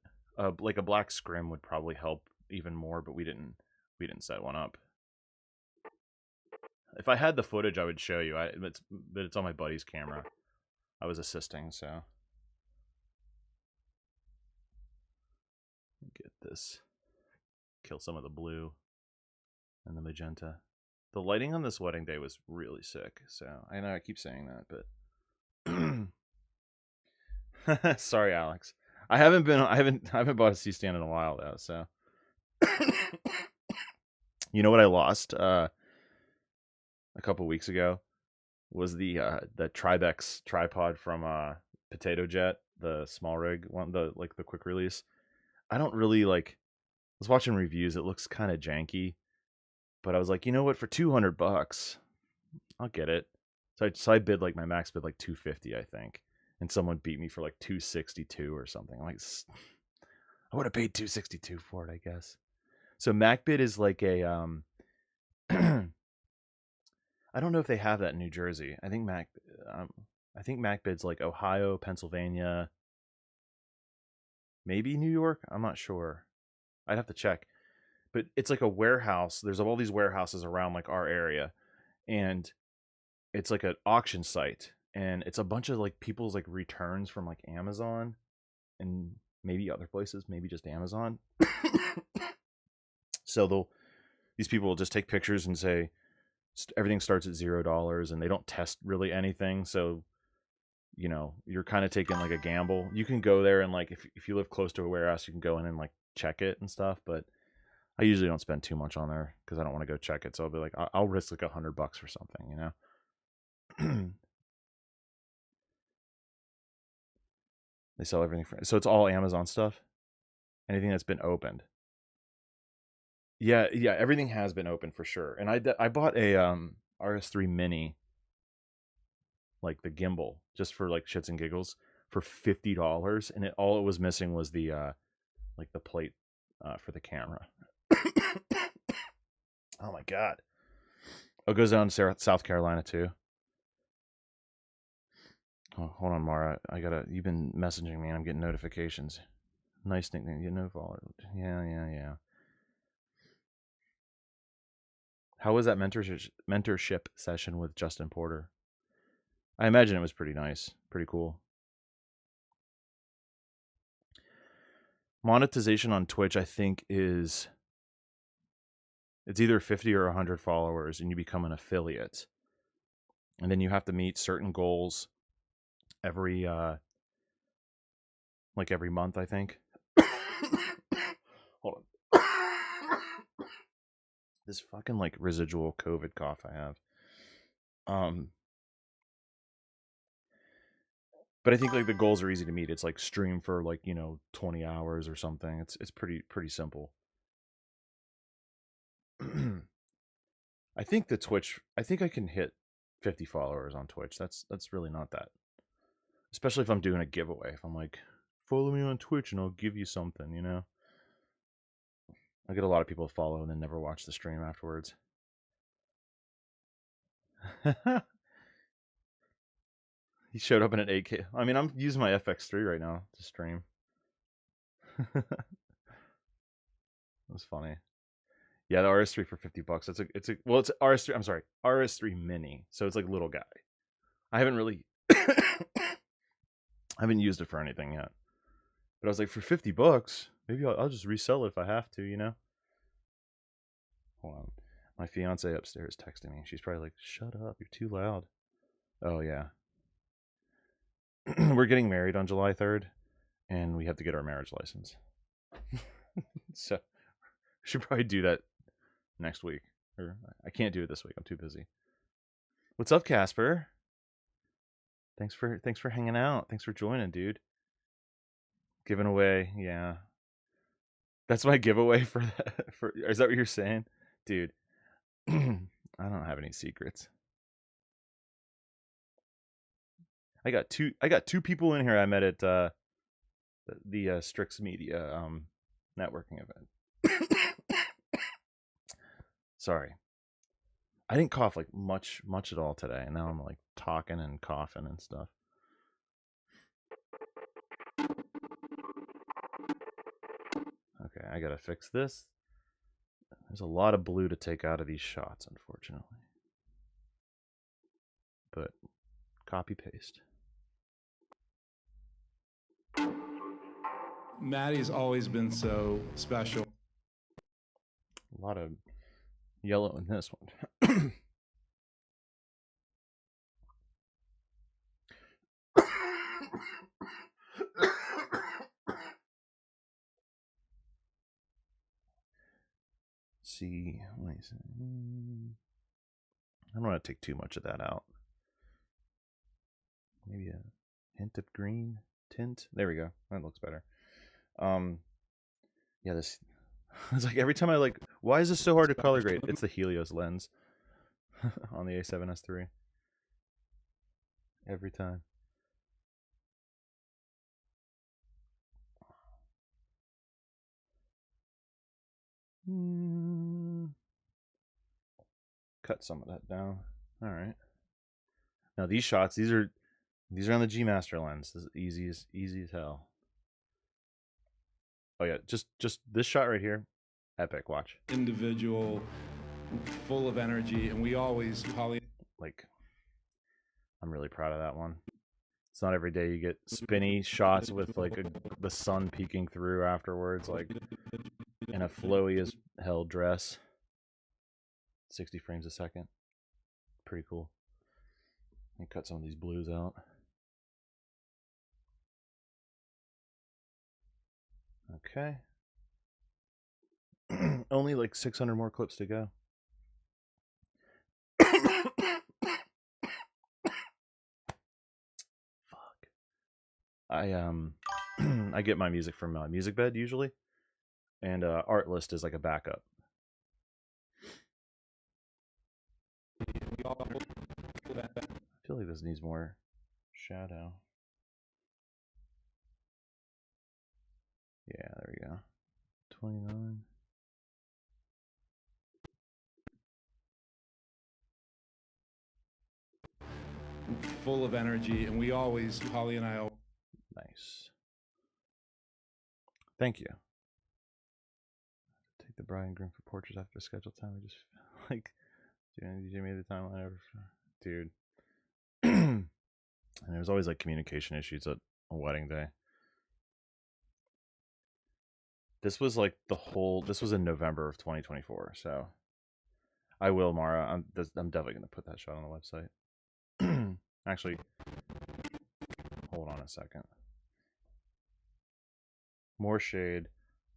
Speaker 3: like a black scrim would probably help even more, but we didn't set one up. If I had the footage, I would show you. But it's on my buddy's camera. I was assisting, so get this. Kill some of the blue and the magenta. The lighting on this wedding day was really sick. So I know I keep saying that, but sorry, Alex. I haven't bought a C-stand in a while though. So you know what I lost a couple weeks ago was the Tribex tripod from Potato Jet, the small rig one, the quick release. I don't really like. I was watching reviews. It looks kind of janky, but I was like, you know what? For $200, I'll get it. So I bid like my max bid like $250, I think, and someone beat me for like $262 or something. I'm like, I would have paid $262 for it, I guess. So MacBid is like a I don't know if they have that in New Jersey. I think MacBid's like Ohio, Pennsylvania, maybe New York. I'm not sure. I'd have to check. But it's like a warehouse. There's all these warehouses around like our area, and it's like an auction site, and it's a bunch of like people's like returns from like Amazon and maybe other places, maybe just Amazon. So these people will just take pictures and say everything starts at $0, and they don't test really anything. So, you know, you're kind of taking like a gamble. You can go there and like if you live close to a warehouse, you can go in and like check it and stuff. But I usually don't spend too much on there because I don't want to go check it. So I'll be like, I'll risk like $100 for something, you know. They sell everything so it's all Amazon stuff. Anything that's been opened. Yeah, everything has been opened for sure. And I bought a RS3 Mini, like the gimbal, just for like shits and giggles for $50, and all it was missing was the like the plate for the camera. Oh my god. Oh, it goes down to South Carolina too. Oh, hold on, Mara. You've been messaging me and I'm getting notifications. Nice nickname. You know, follow. Yeah. How was that mentorship session with Justin Porter? I imagine it was pretty nice. Pretty cool. Monetization on Twitch, I think, it's either 50 or 100 followers, and you become an affiliate. And then you have to meet certain goals every month, I think. Hold on. This fucking like residual COVID cough I have. But I think like the goals are easy to meet. It's like stream for like, 20 hours or something. It's pretty simple. I think I can hit 50 followers on Twitch. That's really not that. Especially if I'm doing a giveaway. If I'm like, follow me on Twitch and I'll give you something, you know? I get a lot of people to follow and then never watch the stream afterwards. He showed up in an 8K. I mean, I'm using my FX3 right now to stream. That was funny. Yeah, the RS3 for $50. It's RS3. I'm sorry, RS3 Mini. So it's like little guy. I haven't really, I haven't used it for anything yet. But I was like, for $50, maybe I'll just resell it if I have to, you know. Hold on, my fiance upstairs texting me. She's probably like, "Shut up, you're too loud." Oh yeah. We're getting married on July 3rd, and we have to get our marriage license. So we should probably do that next week. Or I can't do it this week. I'm too busy. What's up, Casper? Thanks for hanging out. Thanks for joining, dude. Giving away, yeah. That's my giveaway for that. Is that what you're saying, dude? I don't have any secrets. I got two people in here I met at the Strix Media networking event. Sorry, I didn't cough like much at all today, and now I'm like talking and coughing and stuff. I gotta fix this. There's a lot of blue to take out of these shots, unfortunately. But copy paste.
Speaker 5: Maddie's always been so special.
Speaker 3: A lot of yellow in this one. See, let me see. I don't want to take too much of that out. Maybe a hint of green tint. There we go. That looks better. Yeah, this. It's like every time I like. Why is this so hard to color grade? It's the Helios lens on the A7S III. Every time. Cut some of that down. All right. Now these shots, these are on the G Master lens. This is easy as hell. Oh yeah, just this shot right here, epic. Watch.
Speaker 5: Individual, full of energy, and we always, Holly.
Speaker 3: Like, I'm really proud of that one. It's not every day you get spinny shots with like the sun peeking through afterwards, like in a flowy as hell dress. 60 frames a second. Pretty cool. Let me cut some of these blues out. Okay. Only like 600 more clips to go. Fuck. I get my music from Music Bed usually, and Artlist is like a backup. I feel like this needs more shadow. Yeah, there we go. 29.
Speaker 5: Full of energy, and we always, Holly and I.
Speaker 3: Nice. Thank you. Take the bride and groom for portraits after scheduled time. We just like, DJ made the timeline ever, dude. And there's always like communication issues at a wedding day. This was like this was in November of 2024, so I will, Mara. I'm definitely gonna put that shot on the website. Actually, hold on a second. More shade,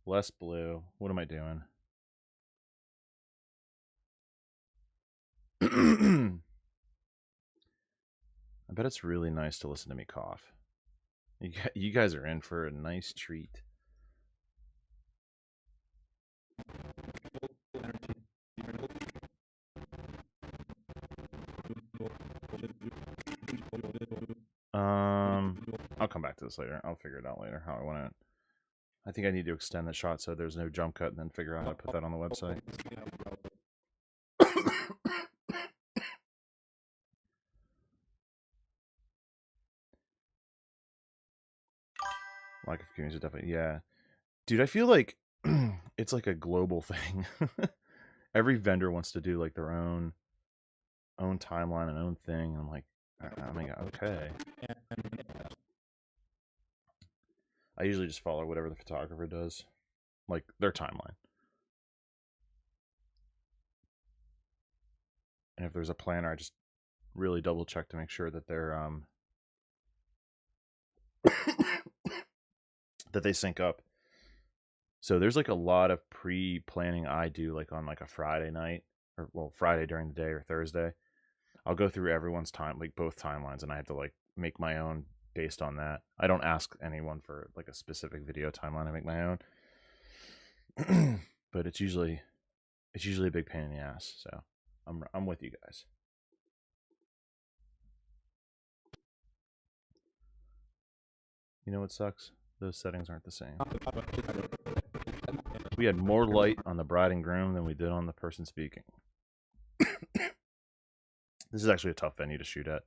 Speaker 3: less blue. What am I doing? I bet it's really nice to listen to me cough. You guys are in for a nice treat. I'll come back to this later. I'll figure it out later how I want to. I think I need to extend the shot so there's no jump cut and then figure out how to put that on the website. Lack of community is definitely, yeah. Dude, I feel like it's like a global thing. Every vendor wants to do like their own timeline and own thing. I'm like, I mean, okay. I usually just follow whatever the photographer does, like their timeline. And if there's a planner, I just really double check to make sure that they're that they sync up. So there's like a lot of pre-planning I do like on like a Friday night, or well, Friday during the day or Thursday. I'll go through everyone's time, like both timelines, and I have to like make my own based on that. I don't ask anyone for like a specific video timeline. I make my own. But it's usually a big pain in the ass. So I'm with you guys. You know what sucks? Those settings aren't the same. We had more light on the bride and groom than we did on the person speaking. This is actually a tough venue to shoot at.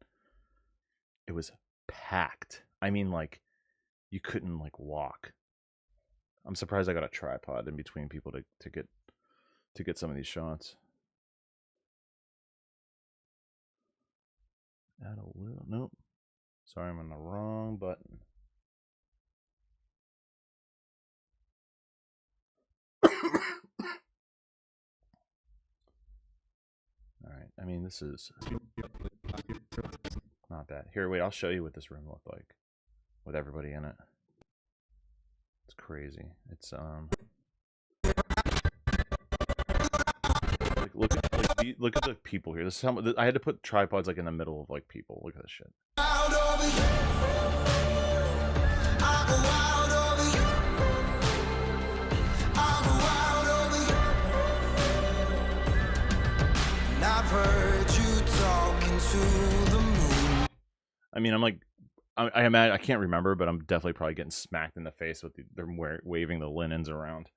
Speaker 3: It was packed. I mean, like, you couldn't like walk. I'm surprised I got a tripod in between people to get some of these shots. Add a little. Nope. Sorry, I'm on the wrong button. All right. I mean, this is not bad. Here, wait. I'll show you what this room looked like with everybody in it. It's crazy. It's look at the people here. This is how I had to put tripods like in the middle of like people. Look at this shit.
Speaker 1: I've heard you talking to the moon.
Speaker 3: I mean, I'm like, I imagine, I can't remember, but I'm definitely probably getting smacked in the face with they're waving the linens around.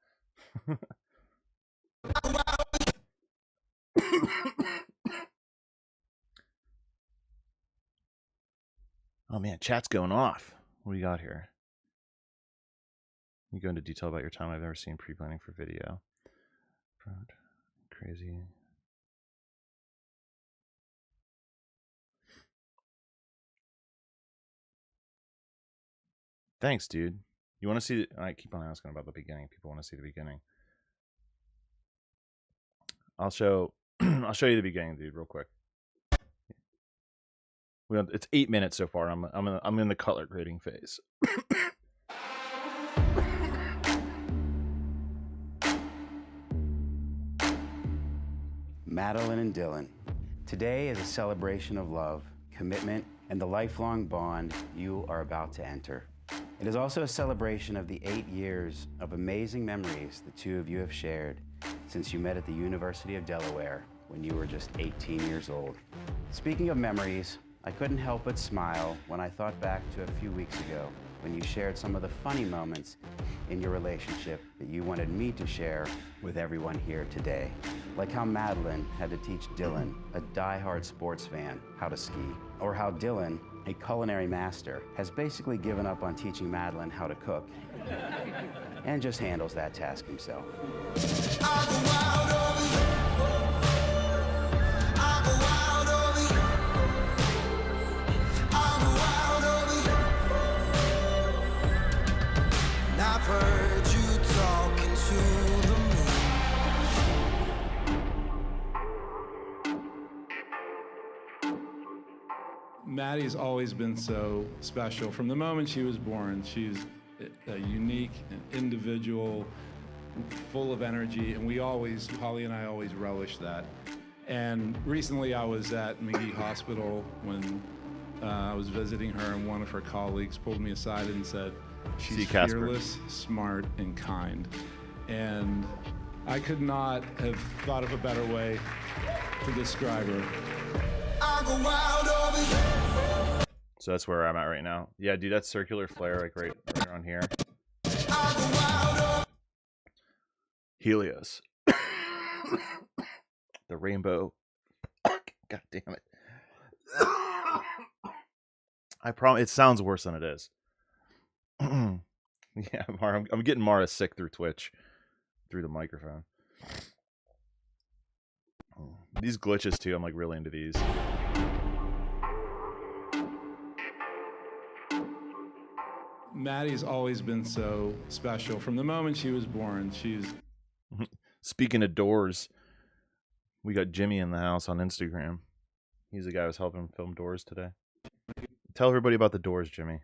Speaker 3: Oh man, chat's going off. What do you got here? You go into detail about your time. I've never seen pre-planning for video. Crazy. Thanks, dude. You want to see? I keep on asking about the beginning. People want to see the beginning. I'll show. I'll show you the beginning, dude, real quick. It's 8 minutes so far. I'm in the color grading phase.
Speaker 4: Madeline and Dylan. Today is a celebration of love, commitment, and the lifelong bond you are about to enter. It is also a celebration of the 8 years of amazing memories the two of you have shared since you met at the University of Delaware when you were just 18 years old. Speaking of memories, I couldn't help but smile when I thought back to a few weeks ago when you shared some of the funny moments in your relationship that you wanted me to share with everyone here today. Like how Madeline had to teach Dylan, a die-hard sports fan, how to ski. Or how Dylan, a culinary master, has basically given up on teaching Madeline how to cook and just handles that task himself.
Speaker 1: I've heard you talking to the moon.
Speaker 5: Maddie's always been so special. From the moment she was born, she's a unique individual, full of energy, and Holly and I always relish that. And recently I was at McGee Hospital when I was visiting her, and one of her colleagues pulled me aside and said, she's fearless, smart, and kind. And I could not have thought of a better way to describe her.
Speaker 3: So that's where I'm at right now. Yeah, dude, that's circular flare, like right around here. Helios. The rainbow. God damn it. I promise it sounds worse than it is. Yeah, I'm getting Mara sick through Twitch, through the microphone. These glitches too, I'm like really into these.
Speaker 5: Maddie's always been so special. From the moment she was born, she's...
Speaker 3: Speaking of Doors, we got Jimmy in the house on Instagram. He's the guy who was helping film Doors today. Tell everybody about the Doors, Jimmy.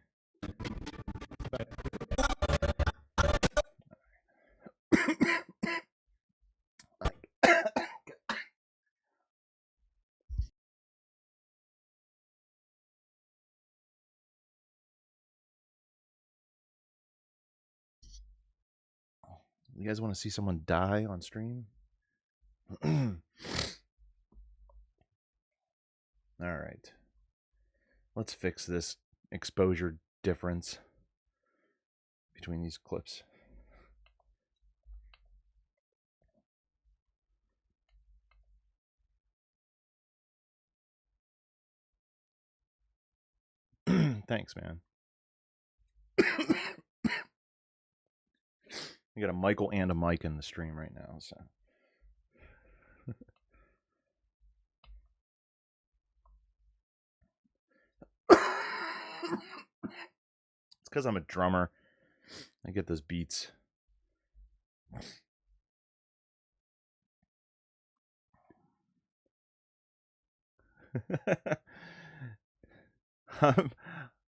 Speaker 3: You guys want to see someone die on stream? All right. Let's fix this exposure difference between these clips. Thanks, man. We got a Michael and a Mike in the stream right now, so. It's because I'm a drummer. I get those beats.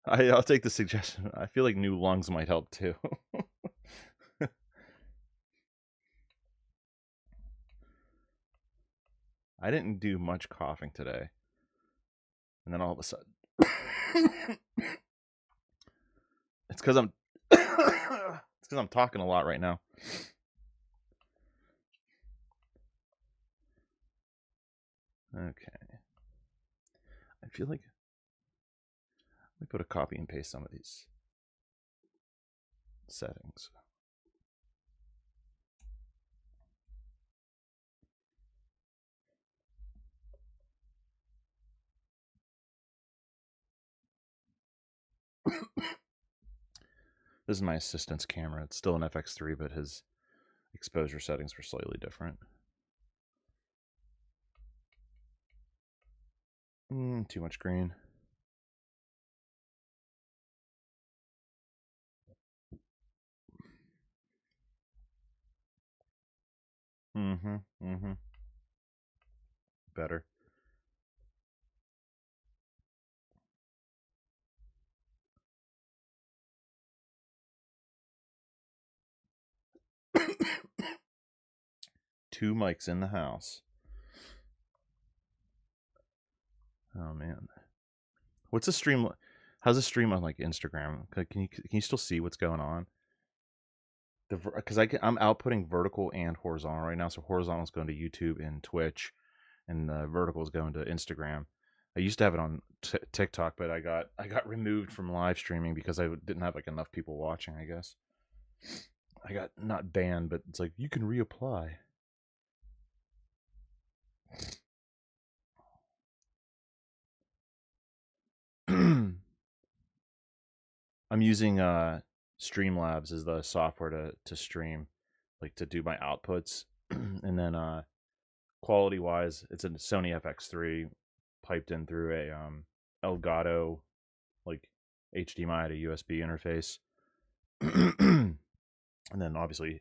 Speaker 3: I'll take the suggestion. I feel like new lungs might help too. I didn't do much coughing today. And then all of a sudden. It's because I'm talking a lot right now. Okay. I feel like let me put a copy and paste some of these settings. This is my assistant's camera. It's still an FX3, but his exposure settings were slightly different. Too much green. Better. Two mics in the house. Oh man. What's a stream? How's a stream on like Instagram? Can you still see what's going on? Because I'm outputting vertical and horizontal right now. So horizontal is going to YouTube and Twitch, and the vertical is going to Instagram. I used to have it on TikTok, but I got removed from live streaming because I didn't have like enough people watching. I guess I got not banned, but it's like you can reapply. I'm using Streamlabs as the software to stream, like to do my outputs, and then quality wise, it's a Sony FX3 piped in through a Elgato like HDMI to USB interface, and then obviously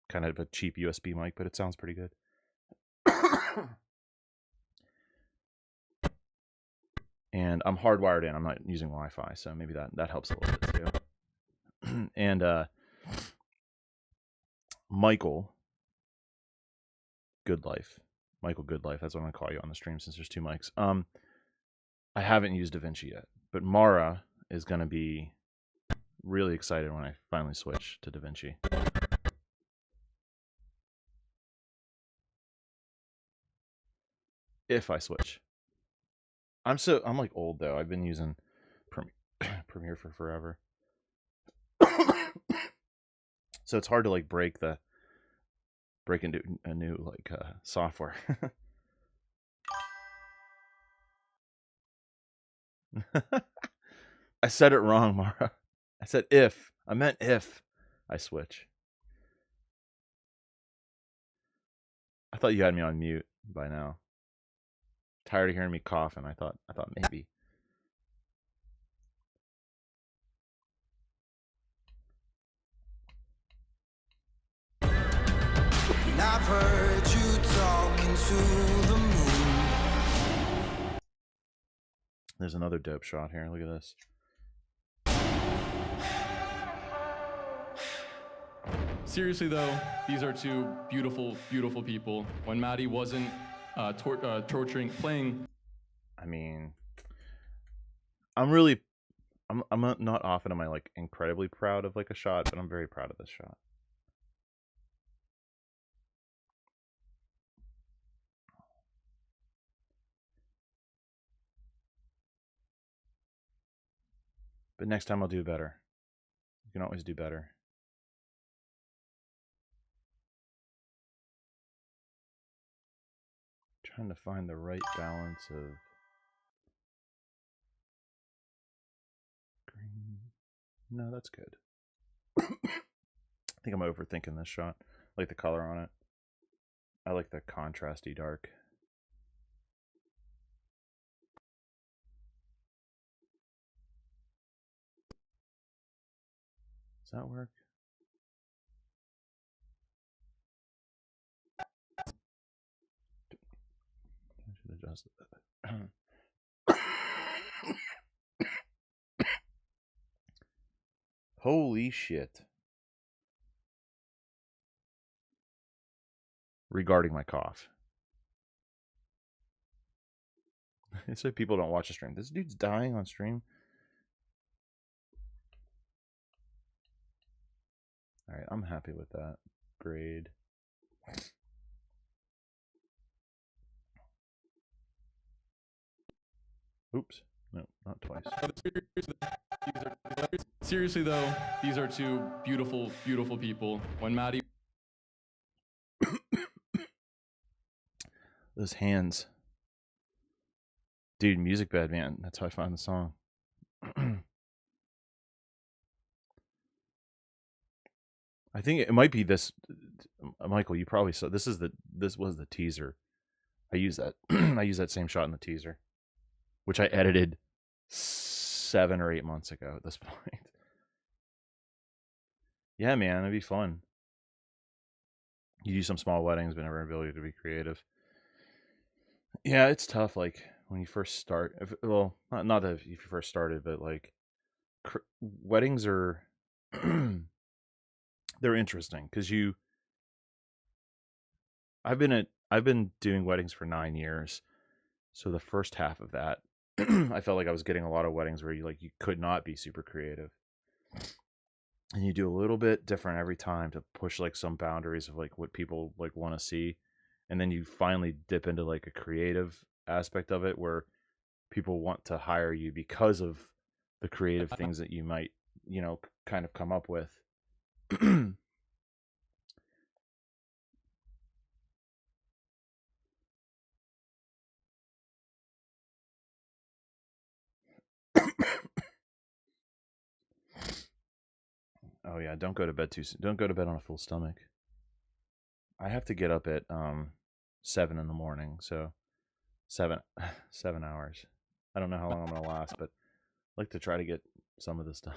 Speaker 3: kind of a cheap USB mic, but it sounds pretty good. And I'm hardwired in. I'm not using Wi-Fi, so maybe that helps a little bit too. And Michael Goodlife. Michael Goodlife, that's what I'm gonna call you on the stream since there's two mics. I haven't used DaVinci yet, but Mara is gonna be really excited when I finally switch to DaVinci. If I switch. I'm like old though. I've been using Premiere for forever. So it's hard to like break into a new like software. I said it wrong, Mara. I said if. I meant if I switch. I thought you had me on mute by now. Tired of hearing me coughing. I thought maybe.
Speaker 1: And I've heard you talking to the moon.
Speaker 3: There's another dope shot here. Look at this.
Speaker 6: Seriously though, these are two beautiful, beautiful people. When Maddie wasn't torturing, playing.
Speaker 3: I mean, I'm not often am I like incredibly proud of like a shot, but I'm very proud of this shot. But next time I'll do better. You can always do better. Trying to find the right balance of green. No, that's good. I think I'm overthinking this shot. I like the color on it. I like the contrasty dark. Does that work? I should adjust it. Holy shit. Regarding my cough. They say people don't watch the stream. This dude's dying on stream. Alright, I'm happy with that grade. Oops. No, not twice.
Speaker 6: Seriously though, these are two beautiful, beautiful people. When Maddie
Speaker 3: Those hands. Dude, Music Bed, man. That's how I found the song. I think it might be this. Michael, you probably saw this was the teaser. I use that. I use that same shot in the teaser, which I edited 7 or 8 months ago at this point. Yeah, man, it'd be fun. You do some small weddings, but never ability to be creative. Yeah, it's tough. Like when you first start. Well, not if you first started, but like weddings are they're interesting because I've been doing weddings for 9 years. So the first half of that, I felt like I was getting a lot of weddings where you could not be super creative. And you do a little bit different every time to push like some boundaries of like what people like want to see. And then you finally dip into like a creative aspect of it where people want to hire you because of the creative things that you might, kind of come up with. Oh yeah, don't go to bed too soon. Don't go to bed on a full stomach. I have to get up at 7 in the morning, so 7 hours. I don't know how long I'm gonna last, but I'd like to try to get some of this done.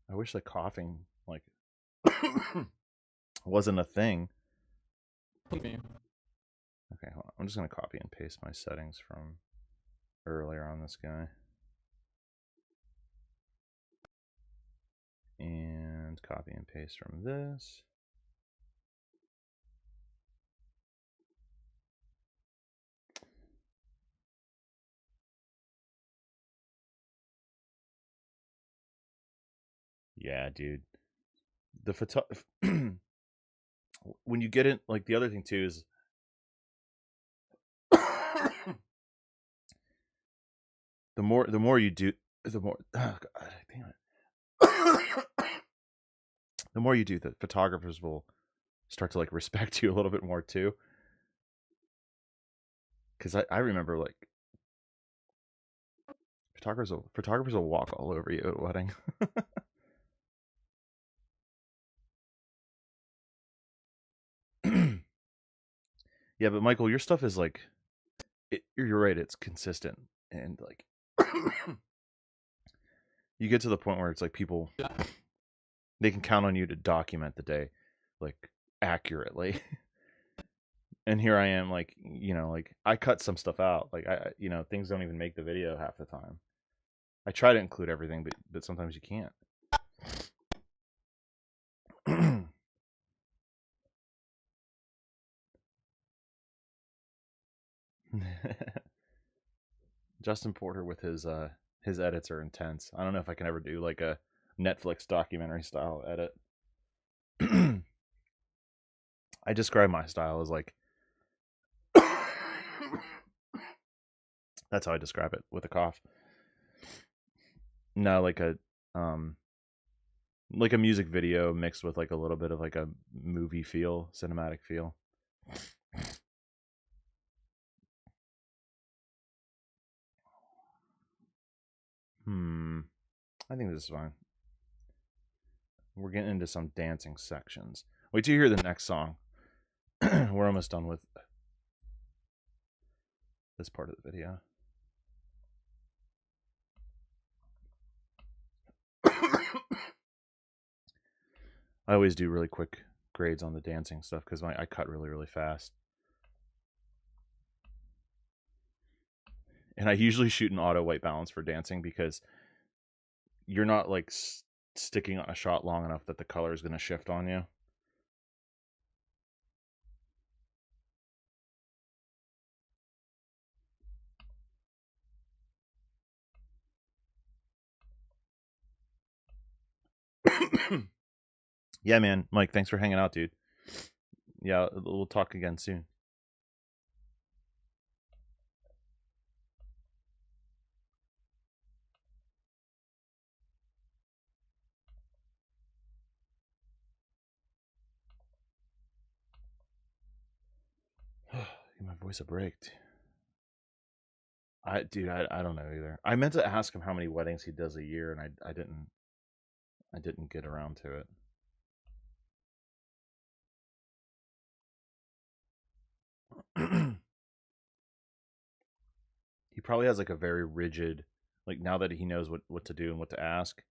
Speaker 3: I wish the coughing like wasn't a thing. Okay, hold on. I'm just gonna copy and paste my settings from earlier on this guy. And copy and paste from this. Yeah, dude. The photo when you get in, like the other thing too is the more you do, the more oh God, damn it. The more you do, the photographers will start to like respect you a little bit more too. Because I remember like photographers will walk all over you at a wedding. Yeah, but Michael, your stuff is like, you're right. It's consistent and like, you get to the point where it's like people, they can count on you to document the day, like accurately. And here I am, like, like I cut some stuff out. Like things don't even make the video half the time. I try to include everything, but sometimes you can't. Justin Porter with his edits are intense. I don't know if I can ever do like a Netflix documentary style edit. I describe my style as like that's how I describe it with a cough. No, like a music video mixed with like a little bit of like a movie feel, cinematic feel. I think this is fine. We're getting into some dancing sections. Wait till you hear the next song. We're almost done with this part of the video. I always do really quick grades on the dancing stuff because I cut really, really fast. And I usually shoot an auto white balance for dancing because you're not like sticking on a shot long enough that the color is going to shift on you. Yeah, man. Mike, thanks for hanging out, dude. Yeah, we'll talk again soon. Give my voice a break. I don't know either. I meant to ask him how many weddings he does a year, and I didn't get around to it. He probably has like a very rigid, like now that he knows what to do and what to ask,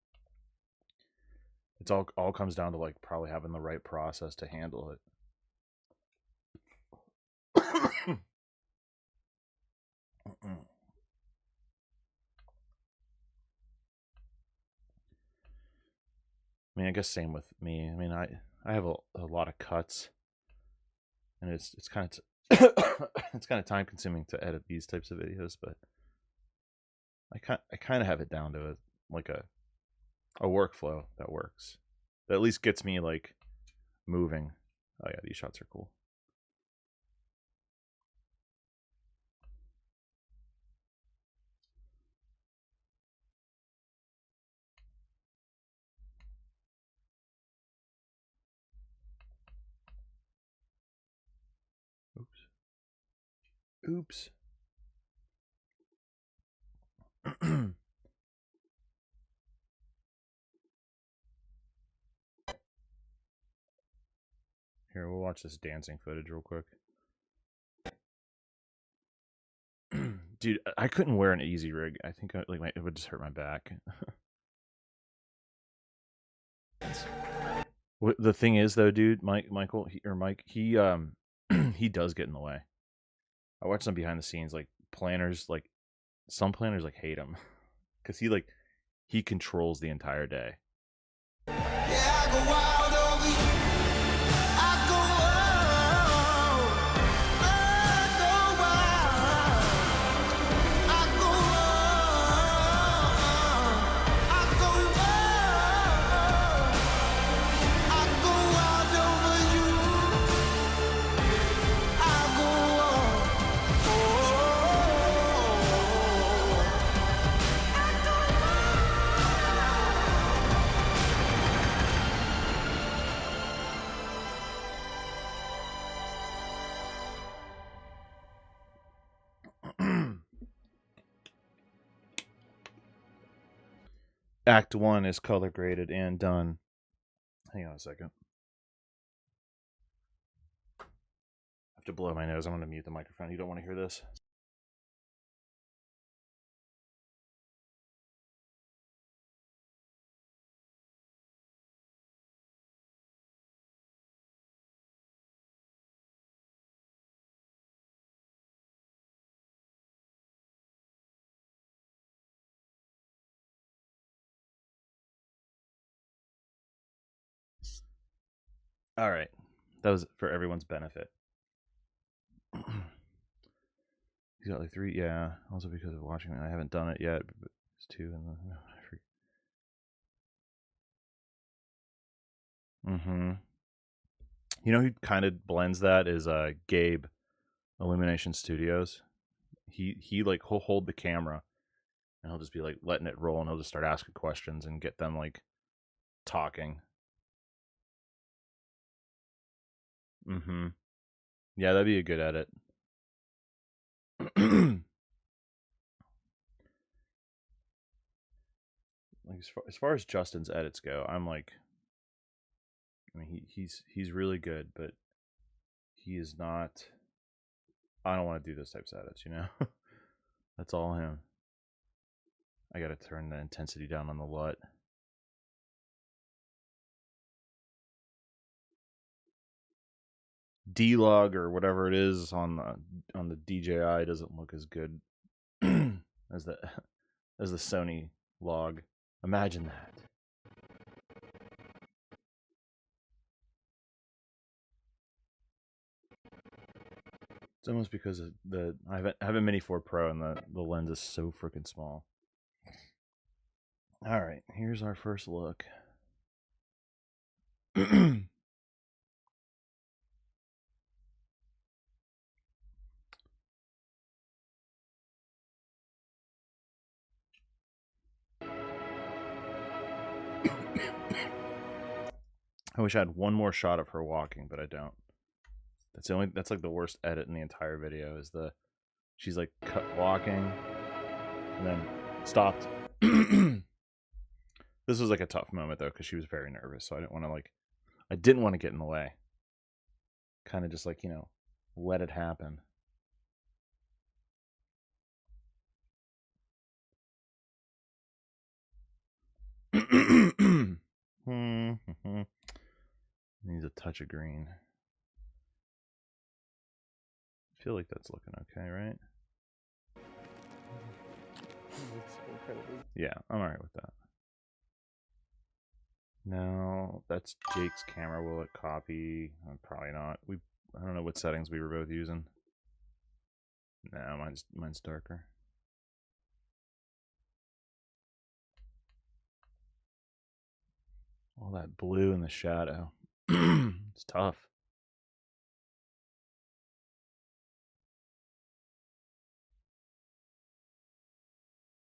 Speaker 3: it's all comes down to like probably having the right process to handle it. I mean, I guess same with me. I mean, I have a lot of cuts, and it's kind of it's kind of time consuming to edit these types of videos, but I kind of have it down to like a workflow that works. That at least gets me like moving. Oh yeah, these shots are cool. Oops. Here, we'll watch this dancing footage real quick. Dude, I couldn't wear an easy rig. I think it would just hurt my back. The thing is, though, dude, Mike, he he does get in the way. I watch some behind the scenes, like planners, like some planners like hate him because he controls the entire day.
Speaker 1: Yeah, I go wild over you. I go wild. I go wild. I go wild. I go wild. I go wild over you. I go wild. Oh.
Speaker 3: Act 1 is color graded and done. Hang on a second. I have to blow my nose. I'm going to mute the microphone. You don't want to hear this. All right. That was for everyone's benefit. He's got like 3. Yeah. Also because of watching it. I haven't done it yet. But it's 2 and the... You know who kind of blends that is Gabe, Illumination Studios. He like he'll hold the camera and he'll just be like letting it roll and he'll just start asking questions and get them like talking. Yeah, that'd be a good edit. as far as Justin's edits go, I'm like, I mean, he's really good, but he is not. I don't want to do those types of edits, you know. That's all him. I gotta turn the intensity down on the LUT. D-Log or whatever it is on the DJI doesn't look as good as the Sony log. Imagine that. It's almost because of I have a Mini 4 Pro and the lens is so freaking small. All right, here's our first look. I wish I had one more shot of her walking, but I don't. That's like the worst edit in the entire video is she's like cut walking and then stopped. This was like a tough moment though because she was very nervous, so I didn't want to get in the way. Kind of just like, you know, let it happen. Needs a touch of green. I feel like that's looking okay, right? Yeah, I'm alright with that. Now, that's Jake's camera. Will it copy? Probably not. I don't know what settings we were both using. No, mine's darker. All that blue in the shadow. It's tough.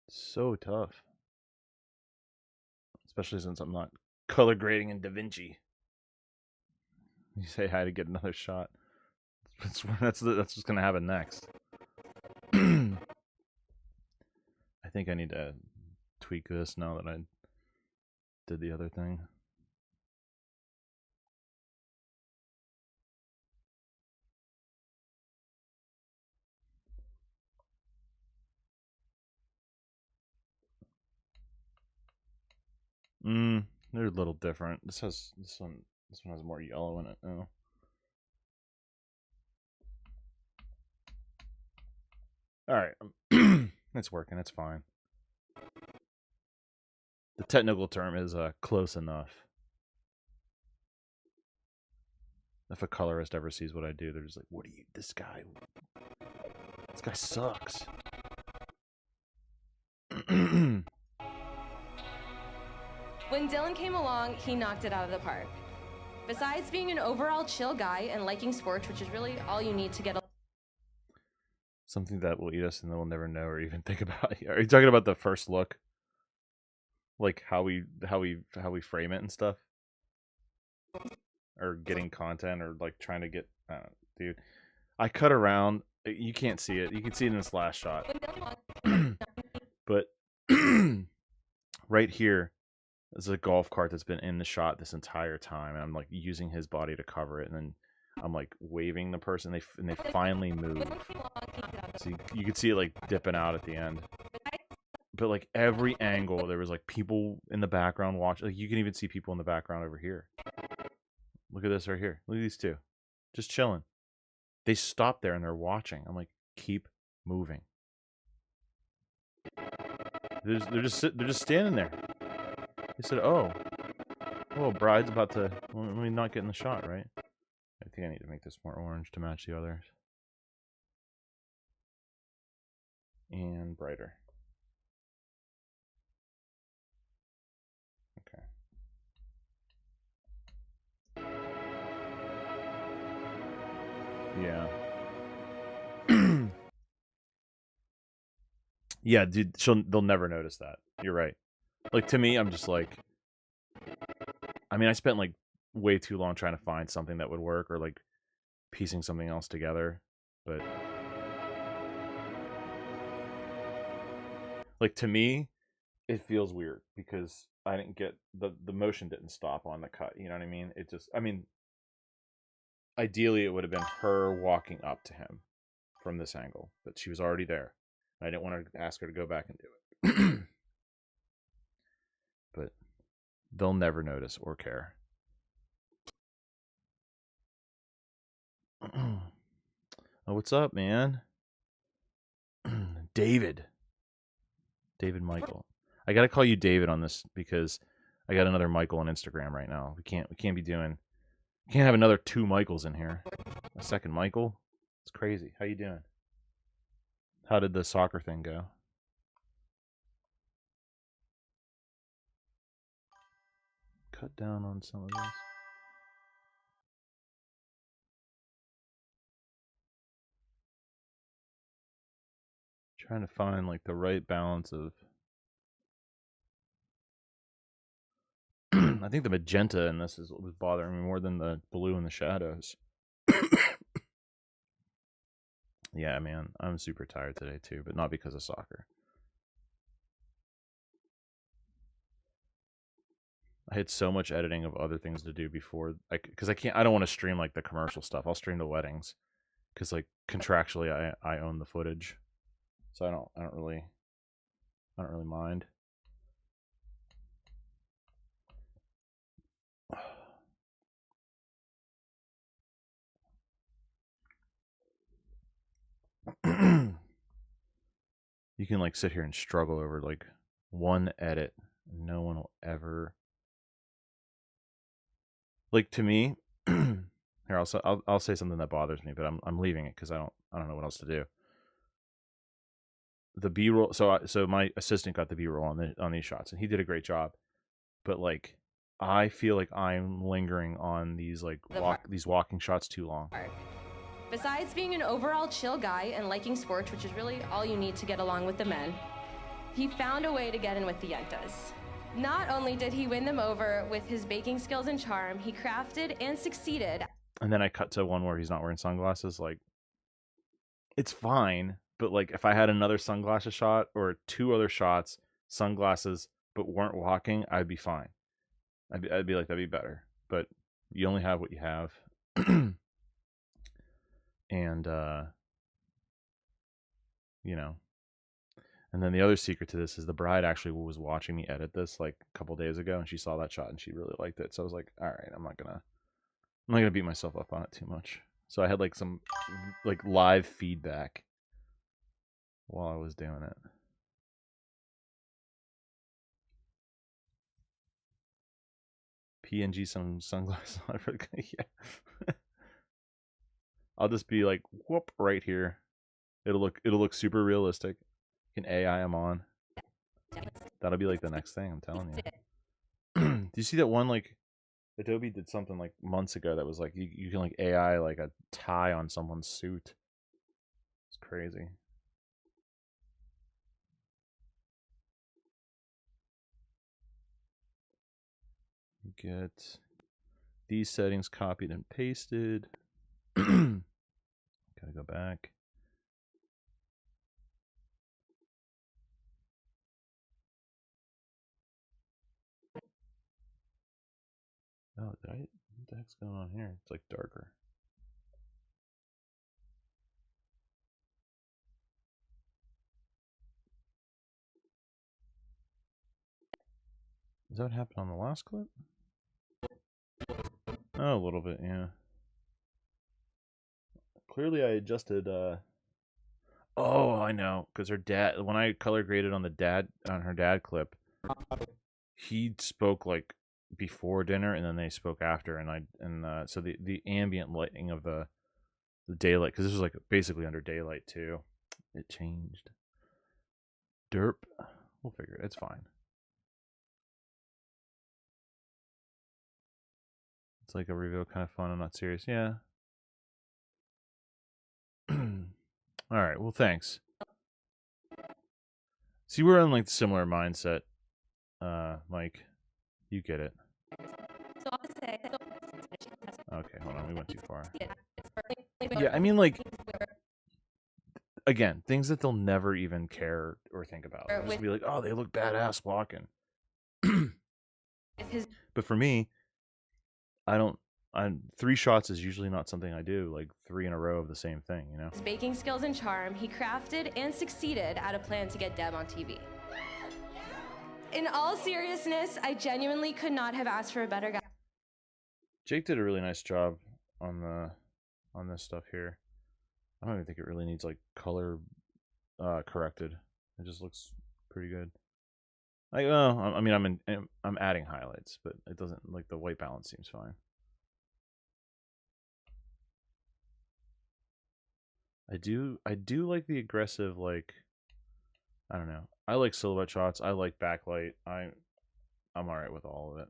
Speaker 3: So tough. Especially since I'm not color grading in DaVinci. You say hi to get another shot. That's what's gonna happen next. I think I need to tweak this now that I did the other thing. They're a little different. This one has more yellow in it now. Alright. It's working, it's fine. The technical term is close enough. If a colorist ever sees what I do, they're just like, what are you, this guy sucks.
Speaker 7: When Dylan came along, he knocked it out of the park. Besides being an overall chill guy and liking sports, which is really all you need to get
Speaker 3: Something that will eat us and then we'll never know or even think about. Are you talking about the first look? Like how we frame it and stuff? Or getting content or like trying to get dude. I cut around. You can't see it. You can see it in this last shot. But right here is a golf cart that's been in the shot this entire time, and I'm like using his body to cover it, and then I'm like waving the person, and they finally move. So you could see it like dipping out at the end. But like every angle, there was like people in the background watching. Like you can even see people in the background over here. Look at this right here. Look at these two, just chilling. They stopped there and they're watching. I'm like, keep moving. They're just standing there. They said, "Oh, bride's about to. Let me not get in the shot, right?" I think I need to make this more orange to match the others, and brighter. Okay. Yeah. Yeah, dude. They'll never notice that. You're right. Like, to me, I'm just like, I mean, I spent like way too long trying to find something that would work or like piecing something else together. But like, to me, it feels weird because I didn't get the motion didn't stop on the cut. You know what I mean? It just, I mean, ideally it would have been her walking up to him from this angle, but she was already there. I didn't want to ask her to go back and do it. But they'll never notice or care. Oh, what's up, man? David Michael. I gotta call you David on this because I got another Michael on Instagram right now. We can't have another 2 Michaels in here. A second Michael? It's crazy. How you doing? How did the soccer thing go? Cut down on some of this. Trying to find like the right balance of I think the magenta in this is what was bothering me more than the blue in the shadows. Yeah, man, I'm super tired today too, but not because of soccer. I had so much editing of other things to do before, because I don't want to stream like the commercial stuff. I'll stream the weddings, because like contractually I own the footage, so I don't really mind. You can like sit here and struggle over like one edit. No one will ever, like, to me. Here, I'll say something that bothers me, but I'm leaving it because I don't know what else to do. The B-roll. So my assistant got the B-roll on these shots, and he did a great job. But like, I feel like I'm lingering on these like these walking shots too long.
Speaker 7: Besides being an overall chill guy and liking sports, which is really all you need to get along with the men, he found a way to get in with the Yentas. Not only did he win them over with his baking skills and charm, he crafted and succeeded. And
Speaker 3: then I cut to one where he's not wearing sunglasses. Like, it's fine, but like if I had another sunglasses shot or 2 other shots, sunglasses, but weren't walking, I'd be fine. I'd be like, that'd be better. But you only have what you have. And you know, and then the other secret to this is the bride actually was watching me edit this like a couple days ago, and she saw that shot and she really liked it. So I was like, all right, I'm not gonna beat myself up on it too much. So I had like some like live feedback while I was doing it. PNG some sunglasses on. Yeah. I'll just be like, whoop, right here. It'll look super realistic. You can AI them on. That'll be like the next thing, I'm telling you. Do you see that one, like, Adobe did something like months ago that was like, you can like AI like a tie on someone's suit. It's crazy. Get these settings copied and pasted. Gotta go back. Oh, what the heck's going on here? It's like darker. Is that what happened on the last clip? Oh, a little bit, yeah. Clearly I adjusted, oh, I know, because her dad, when I color graded on her dad clip, he spoke like before dinner and then they spoke after, and so the ambient lighting of the daylight, because this was like basically under daylight too, it changed. Derp. We'll figure it. It's fine. It's like a review, kind of fun and not serious. Yeah. All right. Well, thanks. See, we're in like similar mindset, Mike. You get it. Okay, hold on. We went too far. Yeah, I mean, like, again, things that they'll never even care or think about. They'll just be like, oh, they look badass walking. But for me, I'm 3 shots is usually not something I do, like 3 in a row of the same thing, you know?
Speaker 7: His baking skills and charm, he crafted and succeeded at a plan to get Deb on TV. In all seriousness, I genuinely could not have asked for a better guy.
Speaker 3: Jake did a really nice job on this stuff here. I don't even think it really needs like color corrected. It just looks pretty good. Like, I mean, I'm adding highlights, but it doesn't, like, the white balance seems fine. I do like the aggressive, like, I don't know. I like silhouette shots. I like backlight. I'm alright with all of it.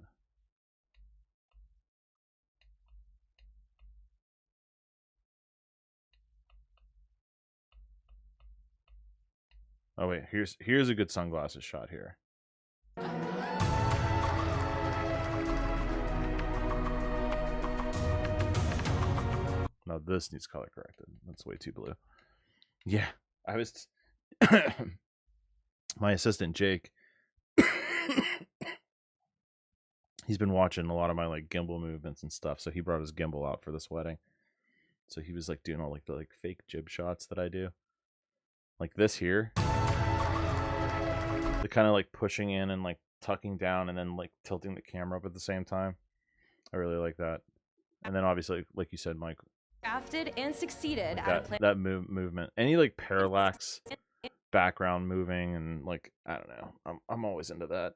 Speaker 3: Oh wait, here's a good sunglasses shot here. No, this needs color corrected. That's way too blue. Yeah, I was my assistant Jake. He's been watching a lot of my like gimbal movements and stuff, so he brought his gimbal out for this wedding. So he was like doing all like the like fake jib shots that I do. Like this here. The kind of like pushing in and like tucking down and then like tilting the camera up at the same time. I really like that. And then obviously, like you said, Mike,
Speaker 7: Crafted and succeeded
Speaker 3: like
Speaker 7: at a plan.
Speaker 3: that movement. Any like parallax background moving and like, I don't know. I'm always into that.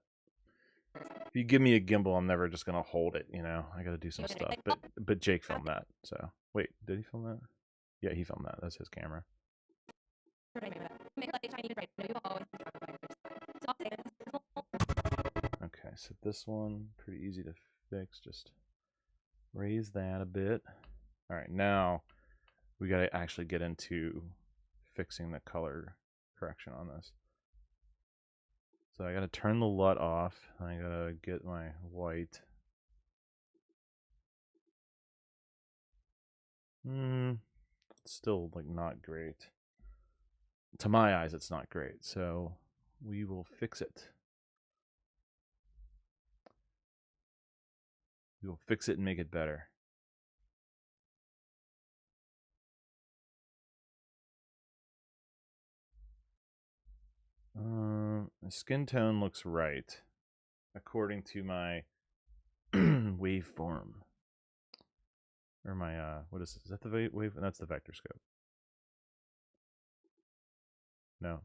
Speaker 3: If you give me a gimbal, I'm never just gonna hold it, you know. I gotta do some stuff. But Jake filmed that, so wait, did he film that? Yeah, he filmed that. That's his camera. Okay, so this one pretty easy to fix. Just raise that a bit. All right, now we gotta actually get into fixing the color correction on this. So I gotta turn the LUT off. I gotta get my white. It's still like not great. To my eyes, it's not great. So we will fix it. We will fix it and make it better. The skin tone looks right, according to my waveform. Or my, what is this? Is that the wave? That's the vector scope. No.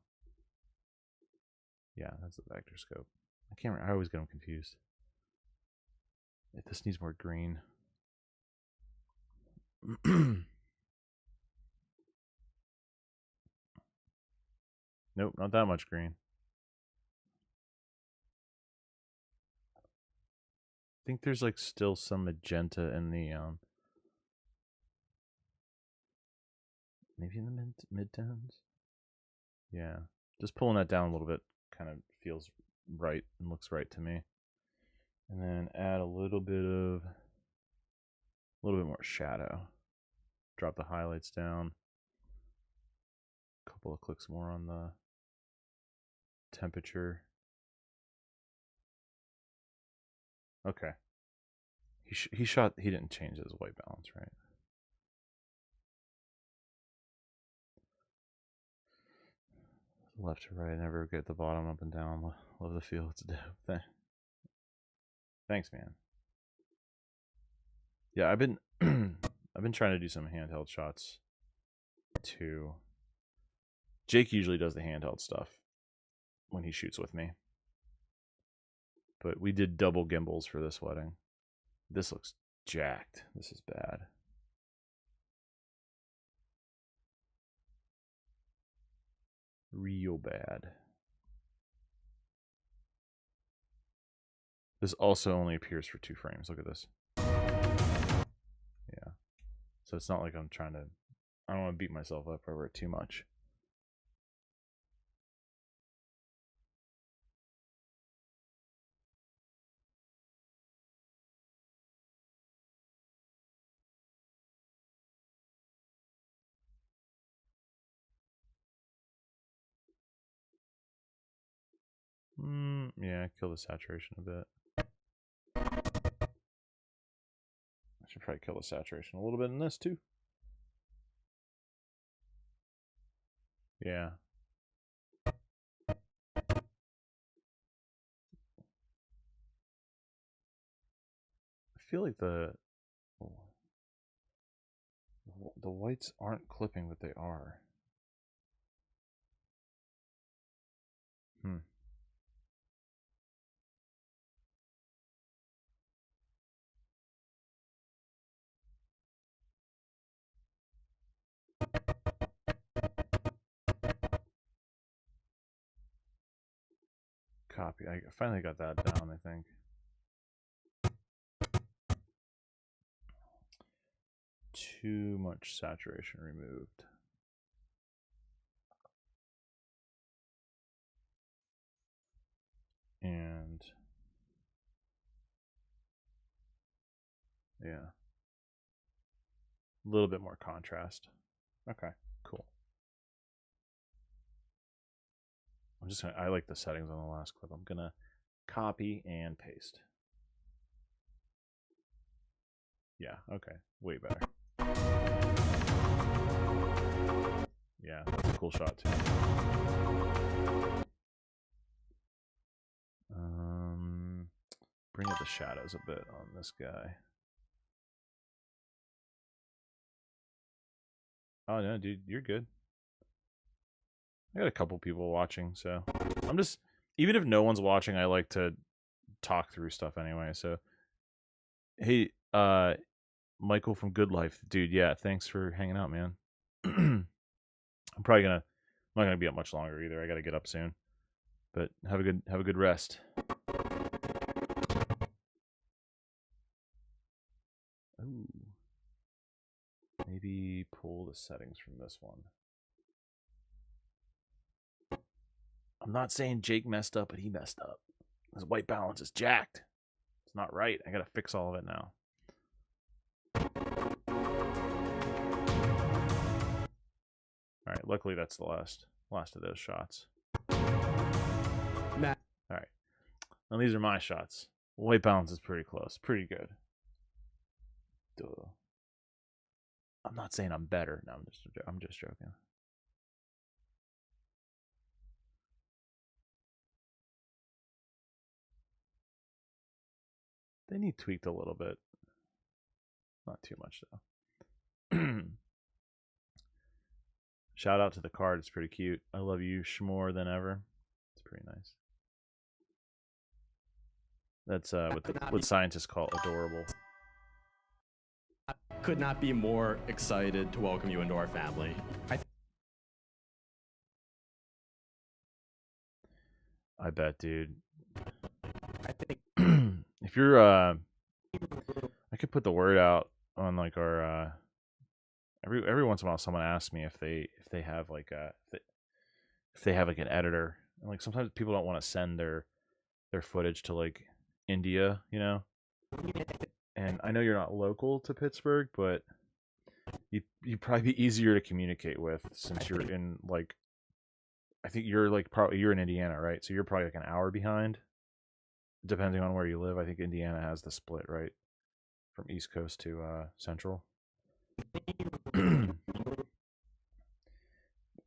Speaker 3: Yeah, that's the vector scope. I can't remember. I always get them confused. This needs more green. Nope, not that much green. I think there's like still some magenta in the maybe in the mid-tones. Yeah, just pulling that down a little bit kind of feels right and looks right to me. And then add a little bit more shadow. Drop the highlights down. A couple of clicks more on the temperature. Okay. He didn't change his white balance, right? Left to right, never get the bottom up and down. Love the feel. It's dope. Thanks, man. Yeah, I've been trying to do some handheld shots too. Jake usually does the handheld stuff when he shoots with me. But we did double gimbals for this wedding. This looks jacked. This is bad. Real bad. This also only appears for 2 frames. Look at this. Yeah. So it's not like I don't want to beat myself up over it too much. Yeah, kill the saturation a bit. I should probably kill the saturation a little bit in this too. Yeah. I feel like the whites aren't clipping, but they are. Copy. I finally got that down, I think. Too much saturation removed. And yeah, a little bit more contrast. Okay, cool. I like the settings on the last clip. I'm gonna copy and paste. Yeah, okay, way better. Yeah, that's a cool shot too. Bring up the shadows a bit on this guy. Oh no, dude, you're good. I got a couple people watching, so I'm just, even if no one's watching, I like to talk through stuff anyway. So, hey, Michael from Good Life, dude, yeah, thanks for hanging out, man. I'm not gonna be up much longer either. I gotta get up soon, but have a good rest. Ooh, maybe pull the settings from this one. I'm not saying Jake messed up, but he messed up. His white balance is jacked. It's not right. I gotta fix all of it now. Alright, luckily that's the last of those shots.
Speaker 8: Matt.
Speaker 3: Alright. Now these are my shots. White balance is pretty close. Pretty good. Duh. I'm not saying I'm better. No, I'm just joking. They need tweaked a little bit. Not too much though. Shout out to the card. It's pretty cute. I love you more than ever. It's pretty nice. That's what scientists call adorable.
Speaker 8: I could not be more excited to welcome you into our family.
Speaker 3: I bet, dude.
Speaker 8: I think
Speaker 3: if you're I could put the word out on like our every once in a while someone asks me if they have like if they have like an editor, and like sometimes people don't want to send their footage to like India, you know. And I know you're not local to Pittsburgh, but you'd probably be easier to communicate with since you're in like, I think you're like you're in Indiana, right? So you're probably like an hour behind, depending on where you live. I think Indiana has the split, right, from East Coast to Central.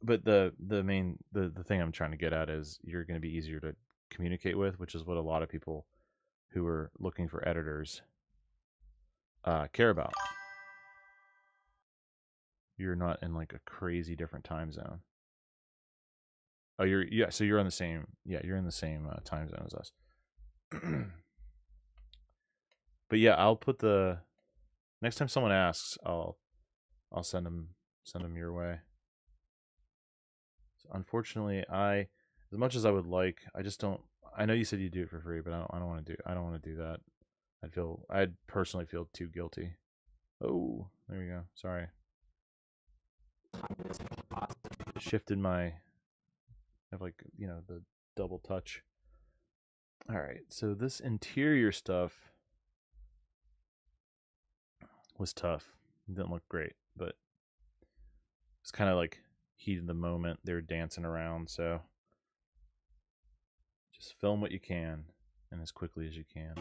Speaker 3: But the thing I'm trying to get at is you're going to be easier to communicate with, which is what a lot of people who are looking for editors care about. You're not in like a crazy different time zone. Oh, so you're on the same, you're in the same time zone as us. But yeah, I'll put the next time someone asks, I'll send them your way. So unfortunately, as much as I would like, I just don't. I know you said you do it for free, but I don't want to do that. I'd personally feel too guilty. Oh, there we go. Sorry. Shifted my, have like, you know, the double touch. All right, so this interior stuff was tough. It didn't look great, but it's kind of like heat of the moment. They were dancing around, so Just film what you can and as quickly as you can.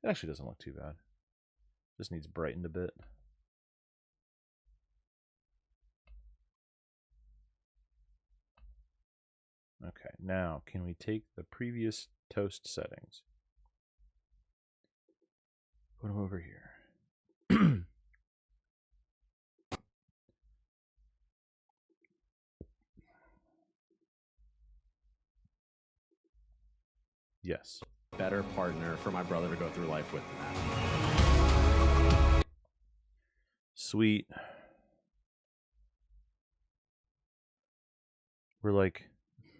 Speaker 3: It actually doesn't look too bad. Just needs brightened a bit. Okay, now can we take the previous toast settings? Put them over here. Yes.
Speaker 8: Better partner for my brother to go through life with than that.
Speaker 3: Sweet. We're like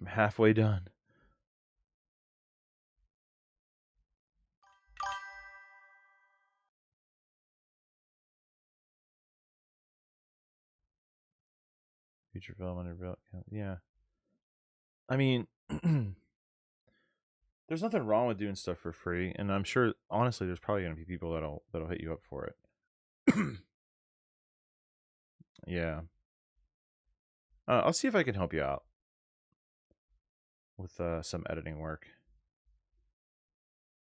Speaker 3: halfway done. Future film under yeah. I mean, there's nothing wrong with doing stuff for free, and I'm sure, honestly, there's probably gonna be people that'll hit you up for it. Yeah. I'll see if I can help you out with some editing work.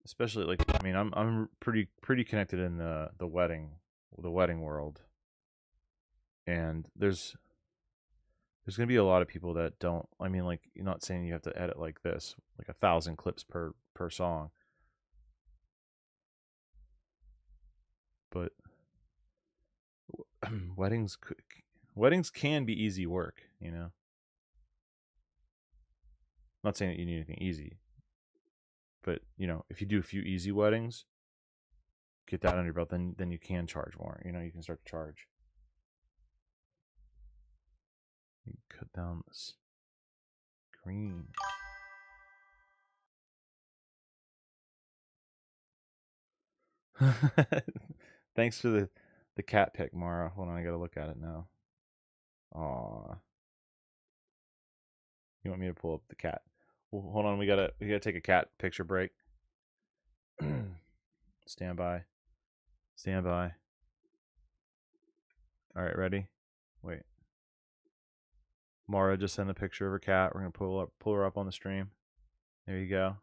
Speaker 3: Especially, like, I mean, I'm pretty connected in the wedding world, and there's gonna be a lot of people that don't. I mean, like, you're not saying you have to edit like this, like 1,000 clips per song, but weddings can be easy work, you know. I'm not saying that you need anything easy, but you know, if you do a few easy weddings, get that under your belt, then you can charge more. You know, you can start to charge. You cut down this screen. Thanks for the cat pic, Mara. Hold on, I gotta look at it now. Aw. You want me to pull up the cat? Well, hold on, we gotta take a cat picture break. Stand by. Stand by. Alright, ready? Wait. Mara just sent a picture of her cat. We're gonna pull her up on the stream. There you go.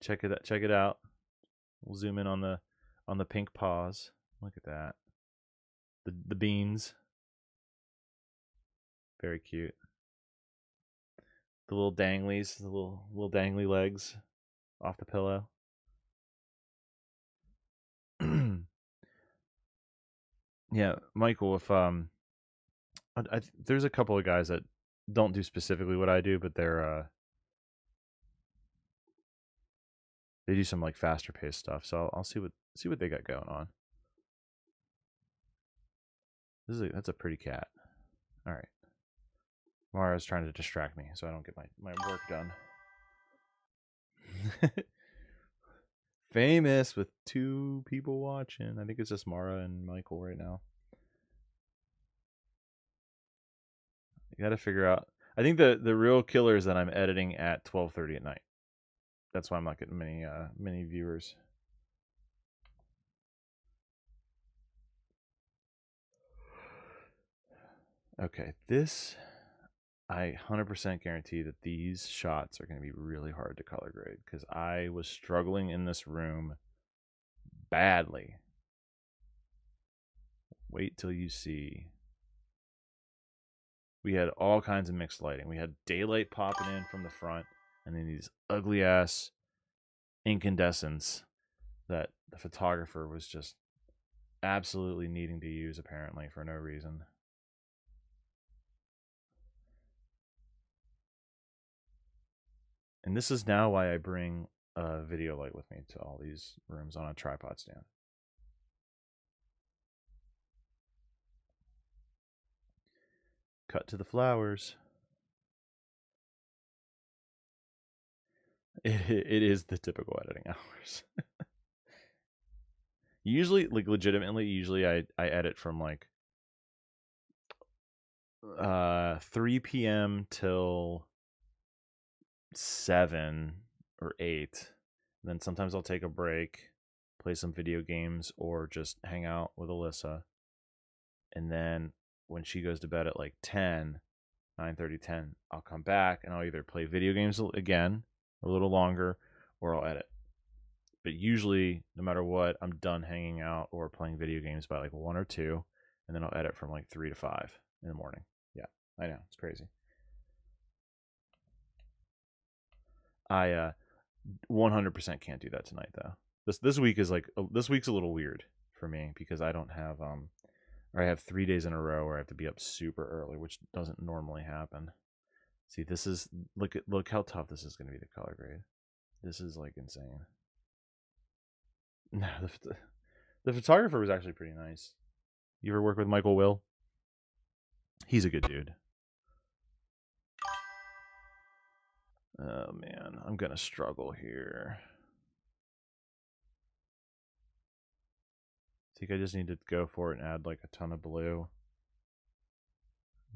Speaker 3: Check it out. We'll zoom in on the pink paws. Look at that. The beans. Very cute. The little danglies, the little dangly legs off the pillow. Yeah, Michael, if there's a couple of guys that don't do specifically what I do, but they do some like faster paced stuff. So I'll see what they got going on. That's a pretty cat. All right. Mara's trying to distract me so I don't get my work done. Famous with 2 people watching. I think it's just Mara and Michael right now. You got to figure out. I think the real killer is that I'm editing at 12:30 at night. That's why I'm not getting many viewers. Okay, this, I 100% guarantee that these shots are going to be really hard to color grade because I was struggling in this room badly. Wait till you see. We had all kinds of mixed lighting. We had daylight popping in from the front, and then these ugly ass incandescents that the photographer was just absolutely needing to use, apparently, for no reason. And this is now why I bring a video light with me to all these rooms on a tripod stand. Cut to the flowers. It is the typical editing hours. Usually, like legitimately, I edit from like 3 p.m. till 7 or 8. And then sometimes I'll take a break, play some video games, or just hang out with Alyssa. And then when she goes to bed at like 10, 9:30, 10. I'll come back and I'll either play video games again a little longer, or I'll edit. But usually, no matter what, I'm done hanging out or playing video games by like 1 or 2, and then I'll edit from like 3 to 5 in the morning. Yeah, I know, it's crazy. I 100% can't do that tonight though. This week is like this week's a little weird for me because I don't have or I have 3 days in a row where I have to be up super early, which doesn't normally happen. See, this is look how tough this is going to be to color grade. This is like insane. No, the photographer was actually pretty nice. You ever work with Michael Will? He's a good dude. Oh man, I'm gonna struggle here. I think I just need to go for it and add like a ton of blue.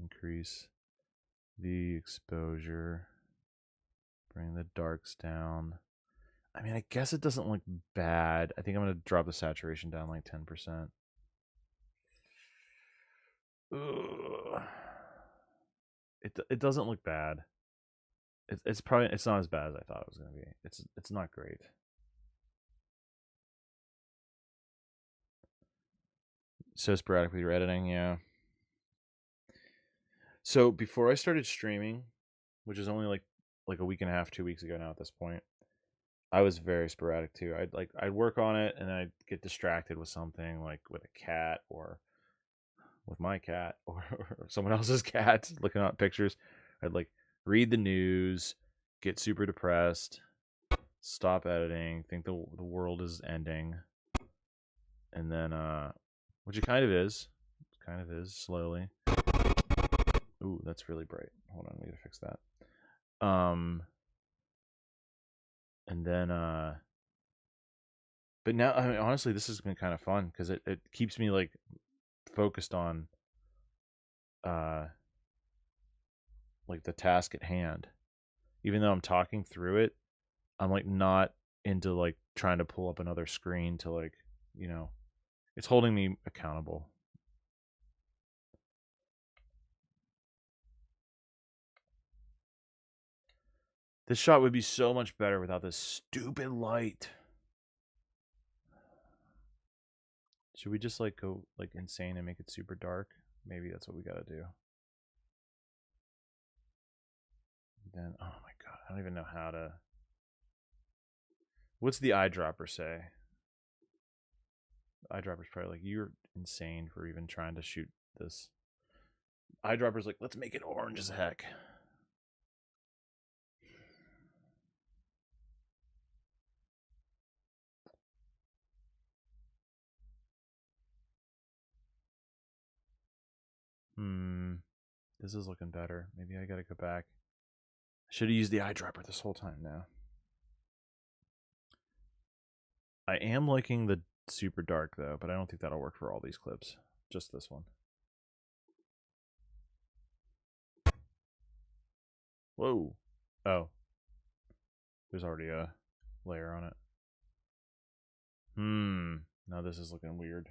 Speaker 3: Increase the exposure. Bring the darks down. I mean, I guess it doesn't look bad. I think I'm going to drop the saturation down like 10%. Ugh. It doesn't look bad. It's not as bad as I thought it was going to be. It's not great. So sporadic with your editing, yeah. So before I started streaming, which is only like a week and a half, 2 weeks ago now at this point, I was very sporadic too. I'd work on it and I'd get distracted with something, like with a cat or with my cat or someone else's cat, looking at pictures. I'd like read the news, get super depressed, stop editing, think the world is ending, and then which it kind of is. It kind of is slowly. Ooh, that's really bright. Hold on, I need to fix that. And then but now, I mean, honestly, this has been kind of fun because it keeps me like focused on like the task at hand. Even though I'm talking through it, I'm like not into like trying to pull up another screen to like, you know, it's holding me accountable. This shot would be so much better without this stupid light. Should we just like go like insane and make it super dark? Maybe that's what we gotta do. Then, oh my god, I don't even know how to. What's the eyedropper say? The eyedropper's probably like, you're insane for even trying to shoot this. Eyedropper's like, let's make it orange as heck. This is looking better. Maybe I gotta go back. I should have used the eyedropper this whole time now. I am liking the super dark though, but I don't think that'll work for all these clips. Just this one. Whoa. Oh. There's already a layer on it. Now this is looking weird.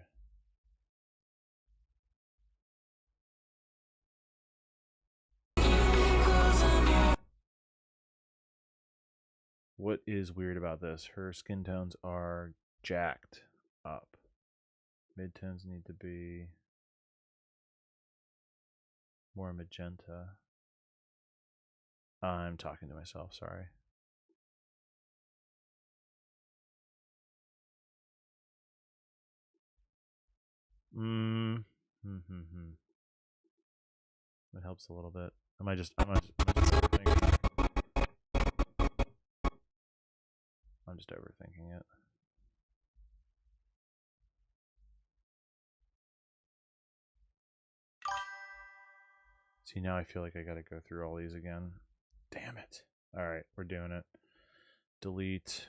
Speaker 3: What is weird about this? Her skin tones are jacked up. Midtones need to be more magenta. I'm talking to myself, sorry. It helps a little bit. Am I just overthinking? I'm just overthinking it. See, now I feel like I gotta go through all these again. Damn it. Alright, we're doing it. Delete.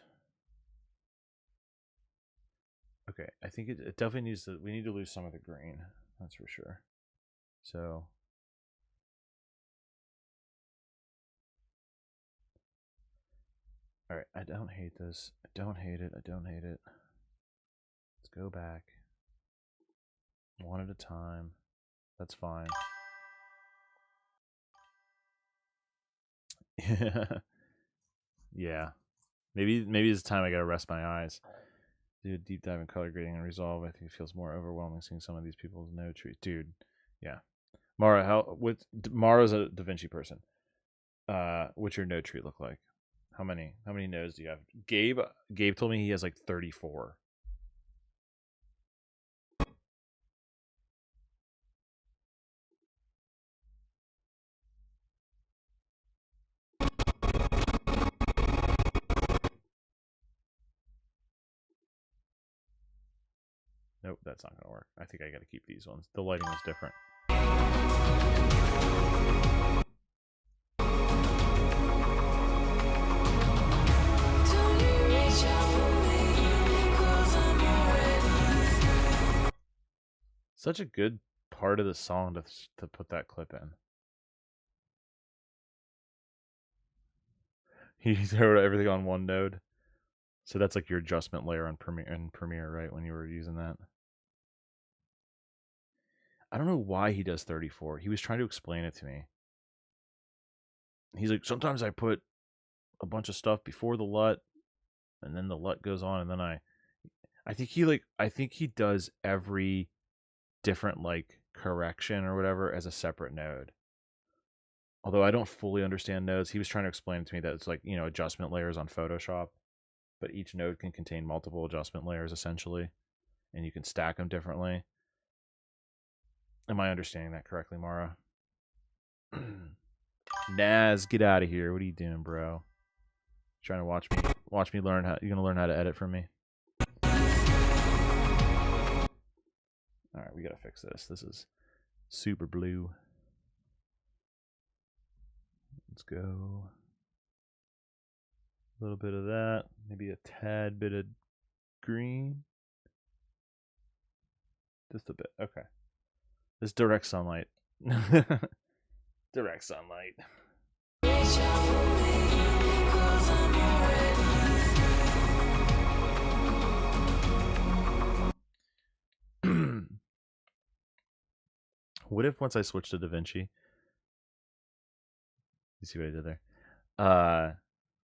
Speaker 3: Okay, I think it definitely needs to, we need to lose some of the green. That's for sure. So. Alright, I don't hate this. I don't hate it. I don't hate it. Let's go back. One at a time. That's fine. Yeah. Maybe it's time I gotta rest my eyes. Do a deep dive in color grading and resolve. I think it feels more overwhelming seeing some of these people's node trees. Dude, yeah. Mara, Mara's a Da Vinci person. What's your node tree look like? How many nodes do you have? Gabe told me he has like 34. Nope, that's not gonna work. I think I gotta keep these ones. The lighting is different. Such a good part of the song to put that clip in. He wrote everything on one node. So that's like your adjustment layer on Premiere, right? When you were using that. I don't know why he does 34. He was trying to explain it to me. He's like, sometimes I put a bunch of stuff before the LUT, and then the LUT goes on, and then I think he does every different like correction or whatever as a separate node. Although I don't fully understand nodes, he was trying to explain to me that it's like, you know, adjustment layers on Photoshop, but each node can contain multiple adjustment layers essentially, and you can stack them differently. Am I understanding that correctly, Mara? Naz, get out of here. What are you doing, bro? Trying to watch me learn how you're gonna learn how to edit from me. Alright, we gotta fix this. This is super blue. Let's go. A little bit of that. Maybe a tad bit of green. Just a bit. Okay. This direct sunlight. Direct sunlight. What if once I switch to Da Vinci? You see what I did there?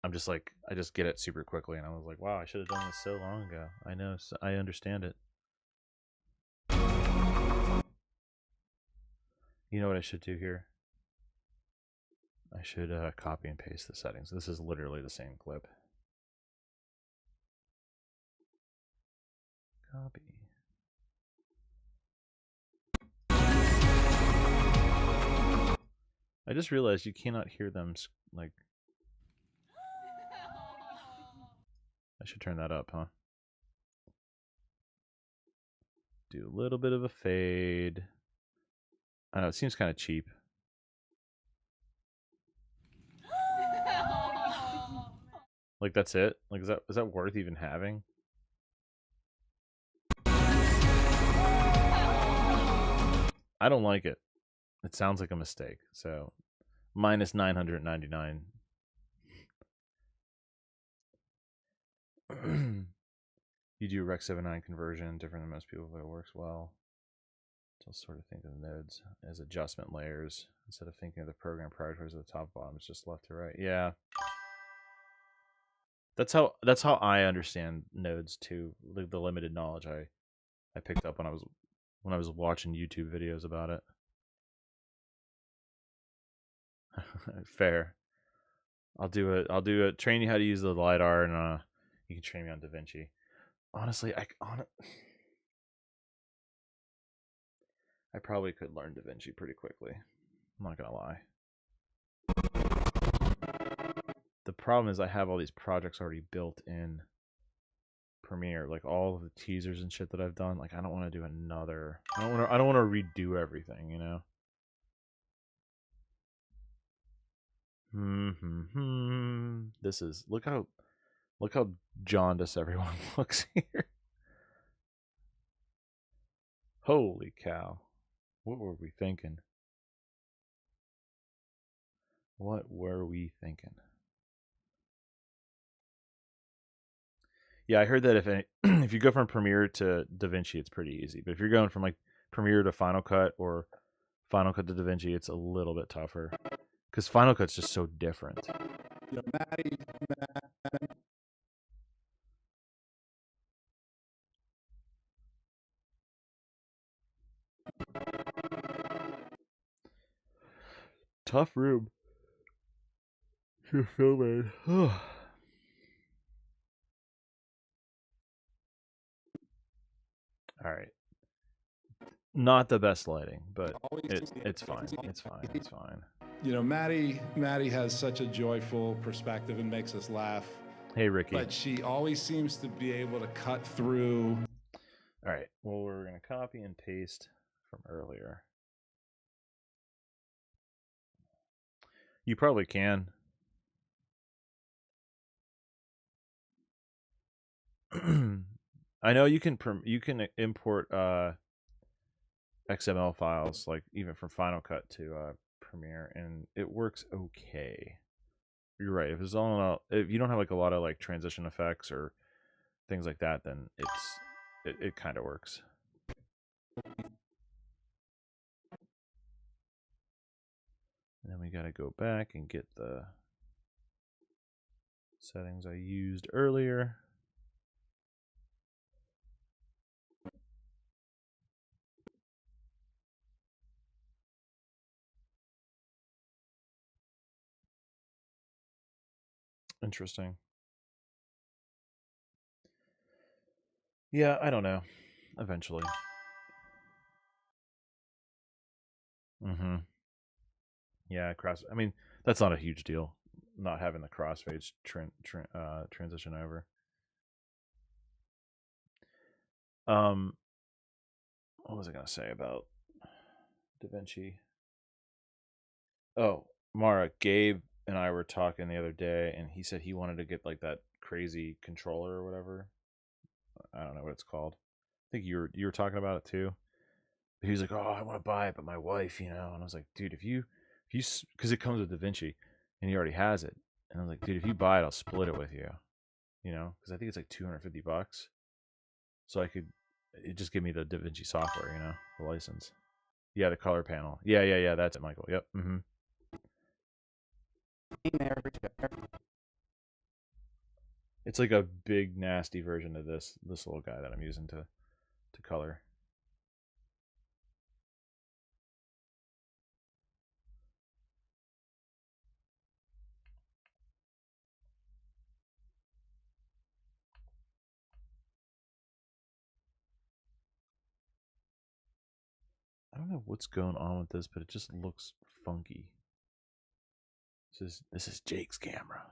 Speaker 3: I'm just like, I just get it super quickly, and I was like, wow, I should have done this so long ago. I know, so I understand it. You know what I should do here? I should copy and paste the settings. This is literally the same clip. Copy. I just realized you cannot hear them, like... I should turn that up, huh? Do a little bit of a fade. I know, it seems kind of cheap. Like, that's it? Like, is that worth even having? I don't like it. It sounds like a mistake. So, minus 999. You do Rec 79 conversion, different than most people, but it works well. I'll sort of think of the nodes as adjustment layers instead of thinking of the program priorities at the top bottom. It's just left to right. Yeah. That's how I understand nodes too. The limited knowledge I picked up when I was watching YouTube videos about it. Fair. I'll do it. Train you how to use the LiDAR, and you can train me on Da Vinci. Honestly, I probably could learn Da Vinci pretty quickly. I'm not gonna lie. The problem is I have all these projects already built in Premiere, like all of the teasers and shit that I've done. Like, I don't want to do another. I don't want to redo everything, you know. This is look how jaundiced everyone looks here. Holy cow. What were we thinking? What were we thinking? Yeah, I heard that if you go from Premiere to Da Vinci, it's pretty easy. But if you're going from like Premiere to Final Cut or Final Cut to Da Vinci, it's a little bit tougher. Because Final Cut's just so different.
Speaker 5: You know, Maddie,
Speaker 3: Tough room to film in. All right. Not the best lighting, but it's fine. It's fine. It's fine.
Speaker 5: you know, Maddie has such a joyful perspective and makes us laugh.
Speaker 3: Hey, Ricky.
Speaker 5: But she always seems to be able to cut through.
Speaker 3: All right. Well, we're going to copy and paste from earlier. You probably can. I know you can import XML files, like even from Final Cut to Premiere, and it works okay. You're right. If you don't have like a lot of like transition effects or things like that, then it kind of works. And then we got to go back and get the settings I used earlier. Interesting. Yeah, I don't know. Eventually. Mm-hmm. Yeah, I mean, that's not a huge deal, not having the crossfade transition over. What was I gonna say about DaVinci? Oh, Mara, Gabe and I were talking the other day, and he said he wanted to get like that crazy controller or whatever. I don't know what it's called. I think you were talking about it too. He was like, "Oh, I want to buy it, but my wife, you know." And I was like, "Dude, if you, because it comes with DaVinci, and he already has it." And I was like, "Dude, if you buy it, I'll split it with you." You know, because I think it's like $250. So it just give me the DaVinci software, you know, the license. Yeah, the color panel. Yeah. That's it, Michael. Yep. Mm-hmm. It's like a big nasty version of this little guy that I'm using to color. I don't know what's going on with this, but it just looks funky. This is Jake's camera.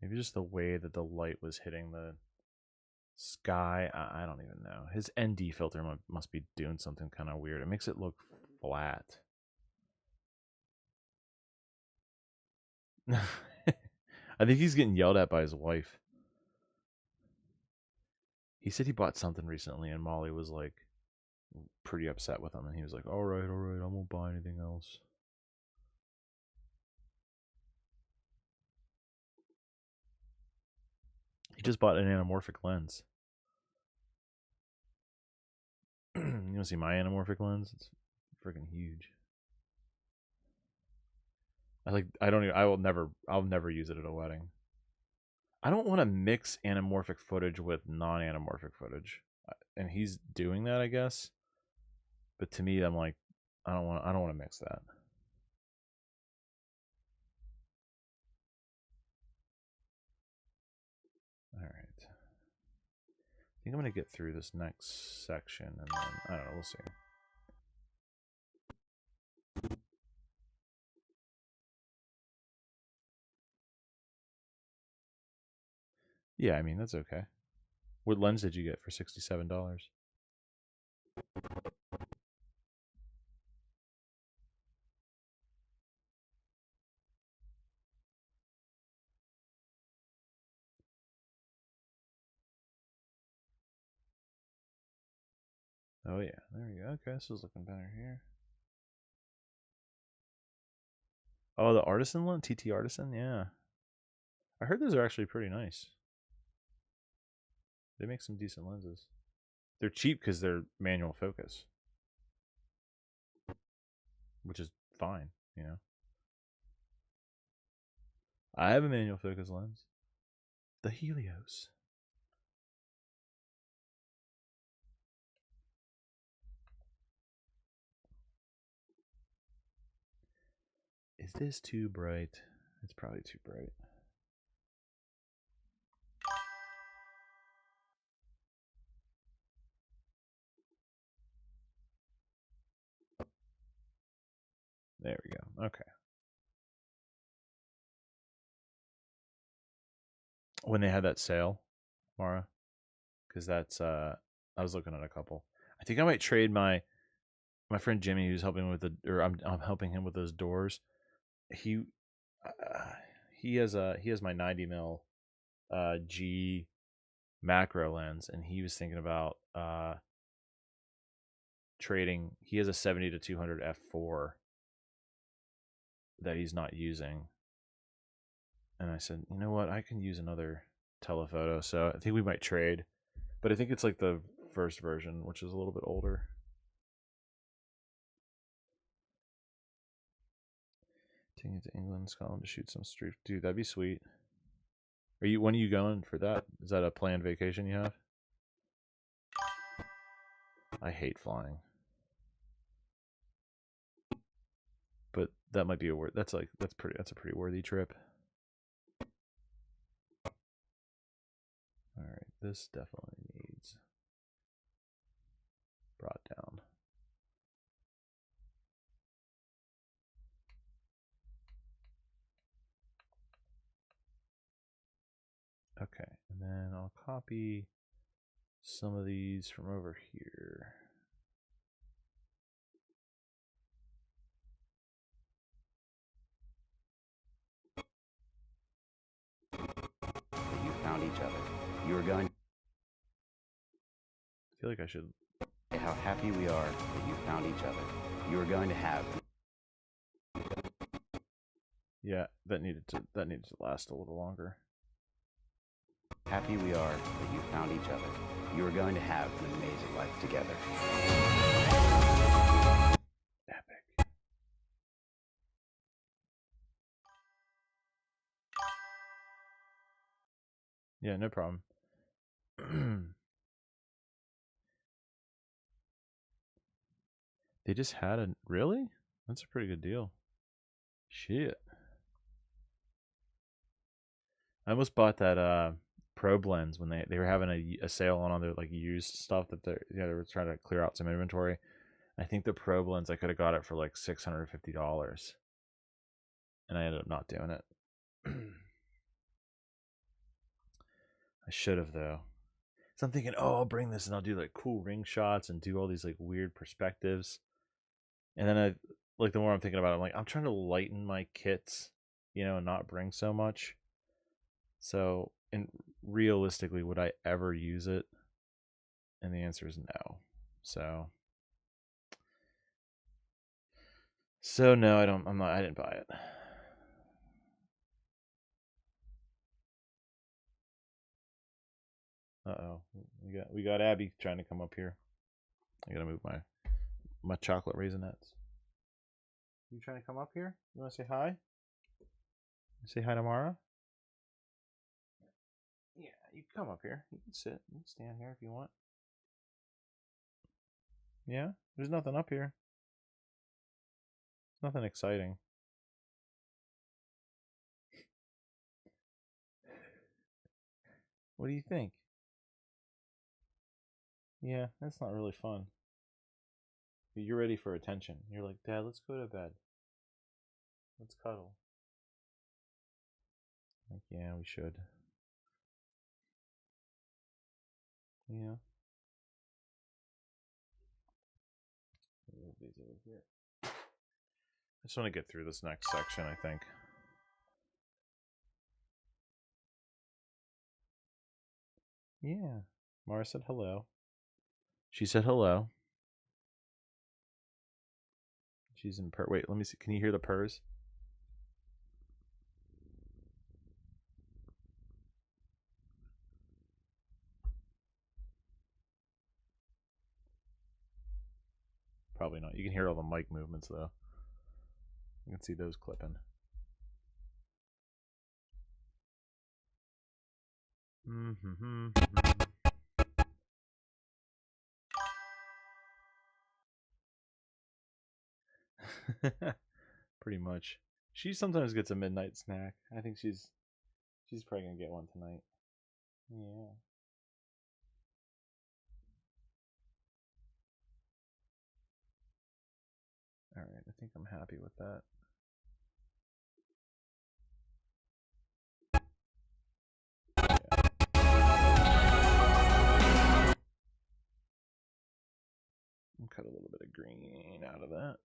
Speaker 3: Maybe just the way that the light was hitting the sky. I don't even know. His ND filter must be doing something kind of weird. It makes it look flat. I think he's getting yelled at by his wife. He said he bought something recently, and Molly was like pretty upset with him, and he was like, all right, I won't buy anything else. He just bought an anamorphic lens. You want to see my anamorphic lens? It's freaking huge. I'll never use it at a wedding. I don't want to mix anamorphic footage with non-anamorphic footage. And he's doing that, I guess. But to me, I'm like, I don't want to mix that. All right. I think I'm going to get through this next section, and then, I don't know, we'll see. Yeah, I mean, that's okay. What lens did you get for $67? Oh yeah, there we go. Okay, this is looking better here. Oh, the Artisan lens? TT Artisan? Yeah. I heard those are actually pretty nice. They make some decent lenses. They're cheap because they're manual focus. which is fine, you know. I have a manual focus lens, the Helios. Is this too bright? It's probably too bright. There we go. Okay. When they had that sale, Mara, because that's I was looking at a couple. I think I might trade my friend Jimmy, who's helping with I'm helping him with those doors. He has my 90 mil G macro lens, and he was thinking about trading. He has a 70 to 200 f4 that he's not using, and I said, you know what, I can use another telephoto, so I think we might trade, but I think it's like the first version, which is a little bit older. Taking it to England, Scotland to shoot some street. Dude, that'd be sweet. When are you going for that? Is that a planned vacation you have? I hate flying, but that might be a word. That's a pretty worthy trip. All right, this definitely needs brought down. Okay, and then I'll copy some of these from over here.
Speaker 4: You found each other. You are going.
Speaker 3: I feel like I should.
Speaker 4: How happy we are that you found each other. You are going to have.
Speaker 3: Yeah, that needed to last a little longer.
Speaker 4: Happy we are that you found each other. You are going to have an amazing life together.
Speaker 3: Epic. Yeah, no problem. They just had a really? That's a pretty good deal. Shit. I almost bought that probe lens when they were having a sale on their like used stuff that they were trying to clear out some inventory. I think the probe lens, I could have got it for like $650, and I ended up not doing it. I should have though. So I'm thinking, oh, I'll bring this and I'll do like cool ring shots and do all these like weird perspectives. And then the more I'm thinking about it, I'm like, I'm trying to lighten my kits, and not bring so much. So, and realistically, would I ever use it? And the answer is no. So no, I didn't buy it. Uh-oh. We got Abby trying to come up here. I gotta move my chocolate Raisinets. You trying to come up here? You want to say hi? Say hi to Mara? Yeah, you can come up here. You can sit. You can stand here if you want. Yeah? There's nothing up here. Nothing exciting. What do you think? Yeah, that's not really fun. You're ready for attention. You're like, Dad, let's go to bed. Let's cuddle. Like, yeah, we should. Yeah. Move these over here. I just want to get through this next section, I think. Yeah. Mara said hello. She said hello. She's in purr. Wait, let me see. Can you hear the purrs? Probably not. You can hear all the mic movements though. You can see those clipping. Mm-hmm. Pretty much. She sometimes gets a midnight snack. I think she's probably gonna get one tonight. Yeah. All right, I think I'm happy with that. I'll cut a little bit of green out of that.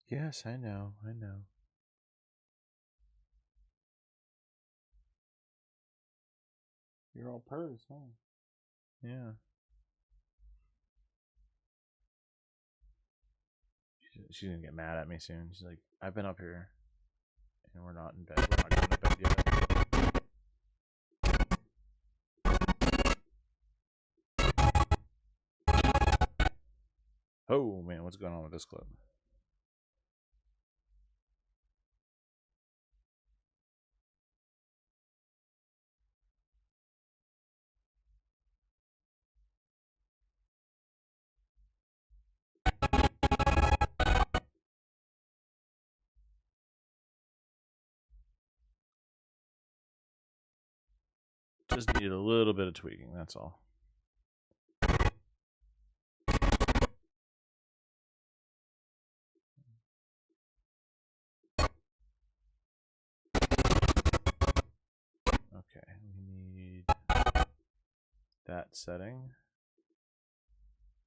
Speaker 3: Yes, I know. You're all purrs, huh? Yeah. She's gonna get mad at me soon. She's like, I've been up here and we're not in bed. We're not going to bed yet. Oh man, what's going on with this clip? Just needed a little bit of tweaking, that's all. Okay, we need that setting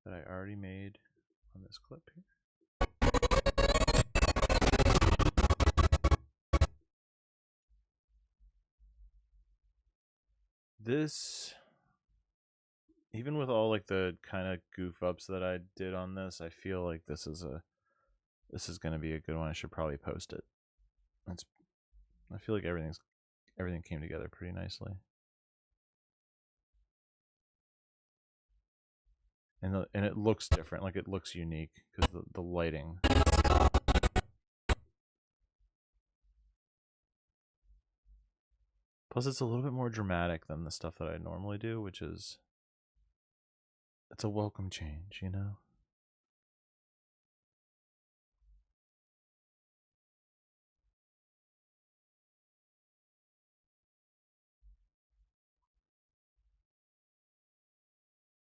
Speaker 3: that I already made on this clip here. This, even with all like the kind of goof ups that I did on this, I feel like this is going to be a good one. I should probably post it. I feel like everything came together pretty nicely. And it looks different, like it looks unique because the lighting. Plus, it's a little bit more dramatic than the stuff that I normally do, which is, it's a welcome change, you know?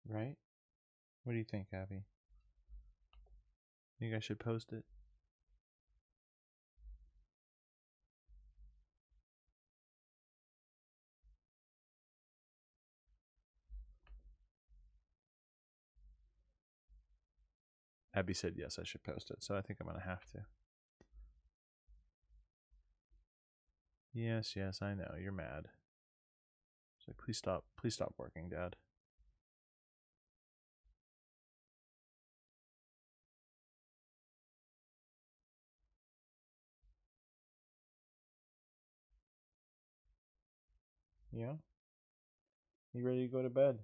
Speaker 3: Right? What do you think, Abby? Think I should post it? Abby said yes, I should post it, so I think I'm gonna have to. Yes, I know, you're mad. She's like, please stop working, Dad. Yeah? You ready to go to bed?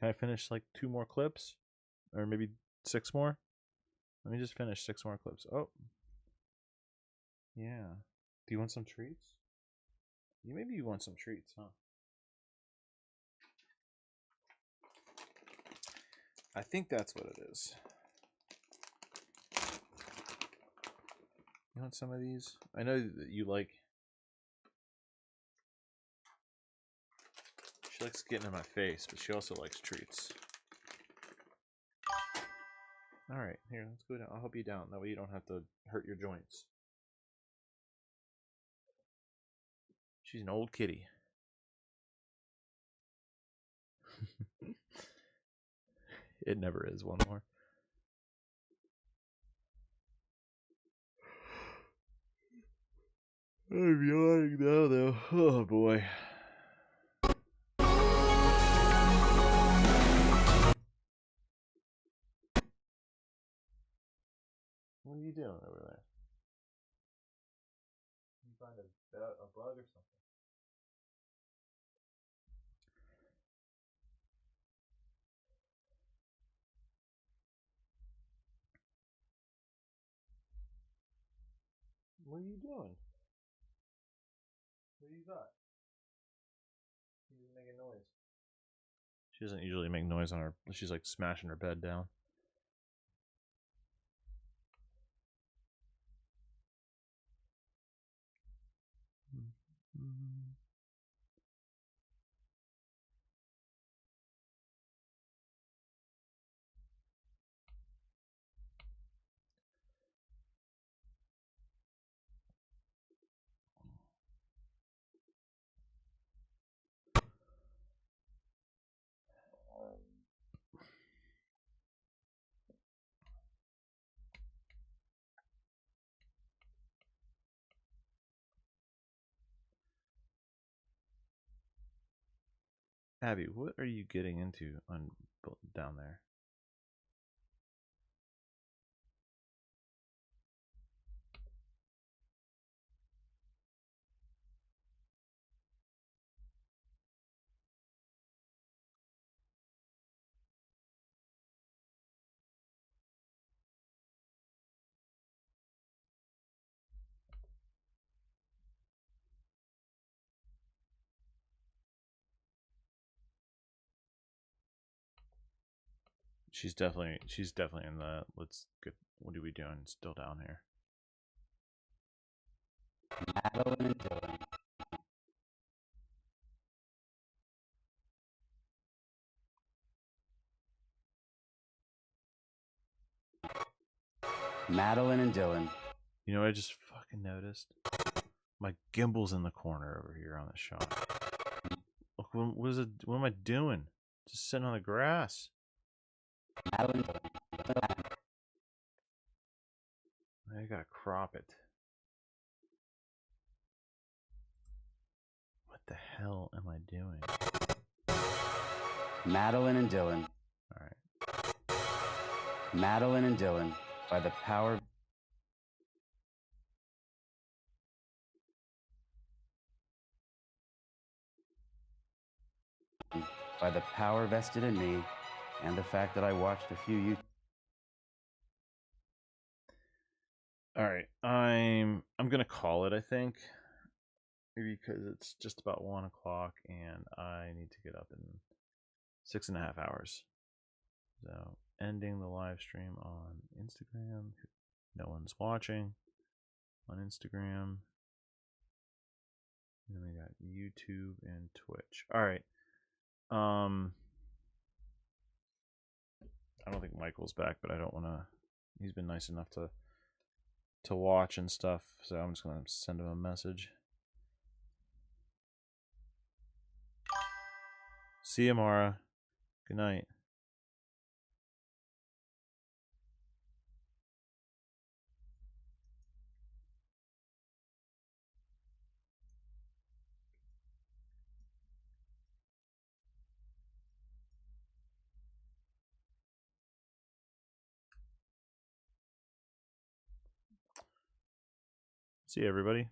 Speaker 3: Can I finish like 2 more clips? Or maybe 6 more? Let me just finish 6 more clips. Oh. Yeah. Do you want some treats? Maybe you want some treats, huh? I think that's what it is. You want some of these? I know that you like... She likes getting in my face, but she also likes treats. Alright, here, let's go down. I'll help you down. That way you don't have to hurt your joints. She's an old kitty. It never is. One more. I'm yawning now, though. Oh boy. What are you doing over there? You find a bug or something? What are you doing? What do you got? She's making noise. She doesn't usually make noise on her. She's like smashing her bed down. Abby, what are you getting into on down there? She's definitely in the let's get what are we doing still down here?
Speaker 4: Madeline and Dylan. Madeline and Dylan.
Speaker 3: You know what I just fucking noticed? My gimbal's in the corner over here on the shot. Look, what is it? What am I doing? Just sitting on the grass.
Speaker 4: Madeline and Dylan.
Speaker 3: I gotta crop it. What the hell am I doing?
Speaker 4: Madeline and Dylan.
Speaker 3: All right.
Speaker 4: Madeline and Dylan. By the power. By the power vested in me, and the fact that I watched a few YouTube.
Speaker 3: All right. I'm gonna call it. I think maybe because it's just about 1 o'clock and I need to get up in 6.5 hours. So ending the live stream on Instagram. No one's watching on Instagram. And then we got YouTube and Twitch. All right. I don't think Michael's back, but I don't want to. He's been nice enough to watch and stuff, so I'm just gonna send him a message. See you, Mara. Good night. See you, everybody.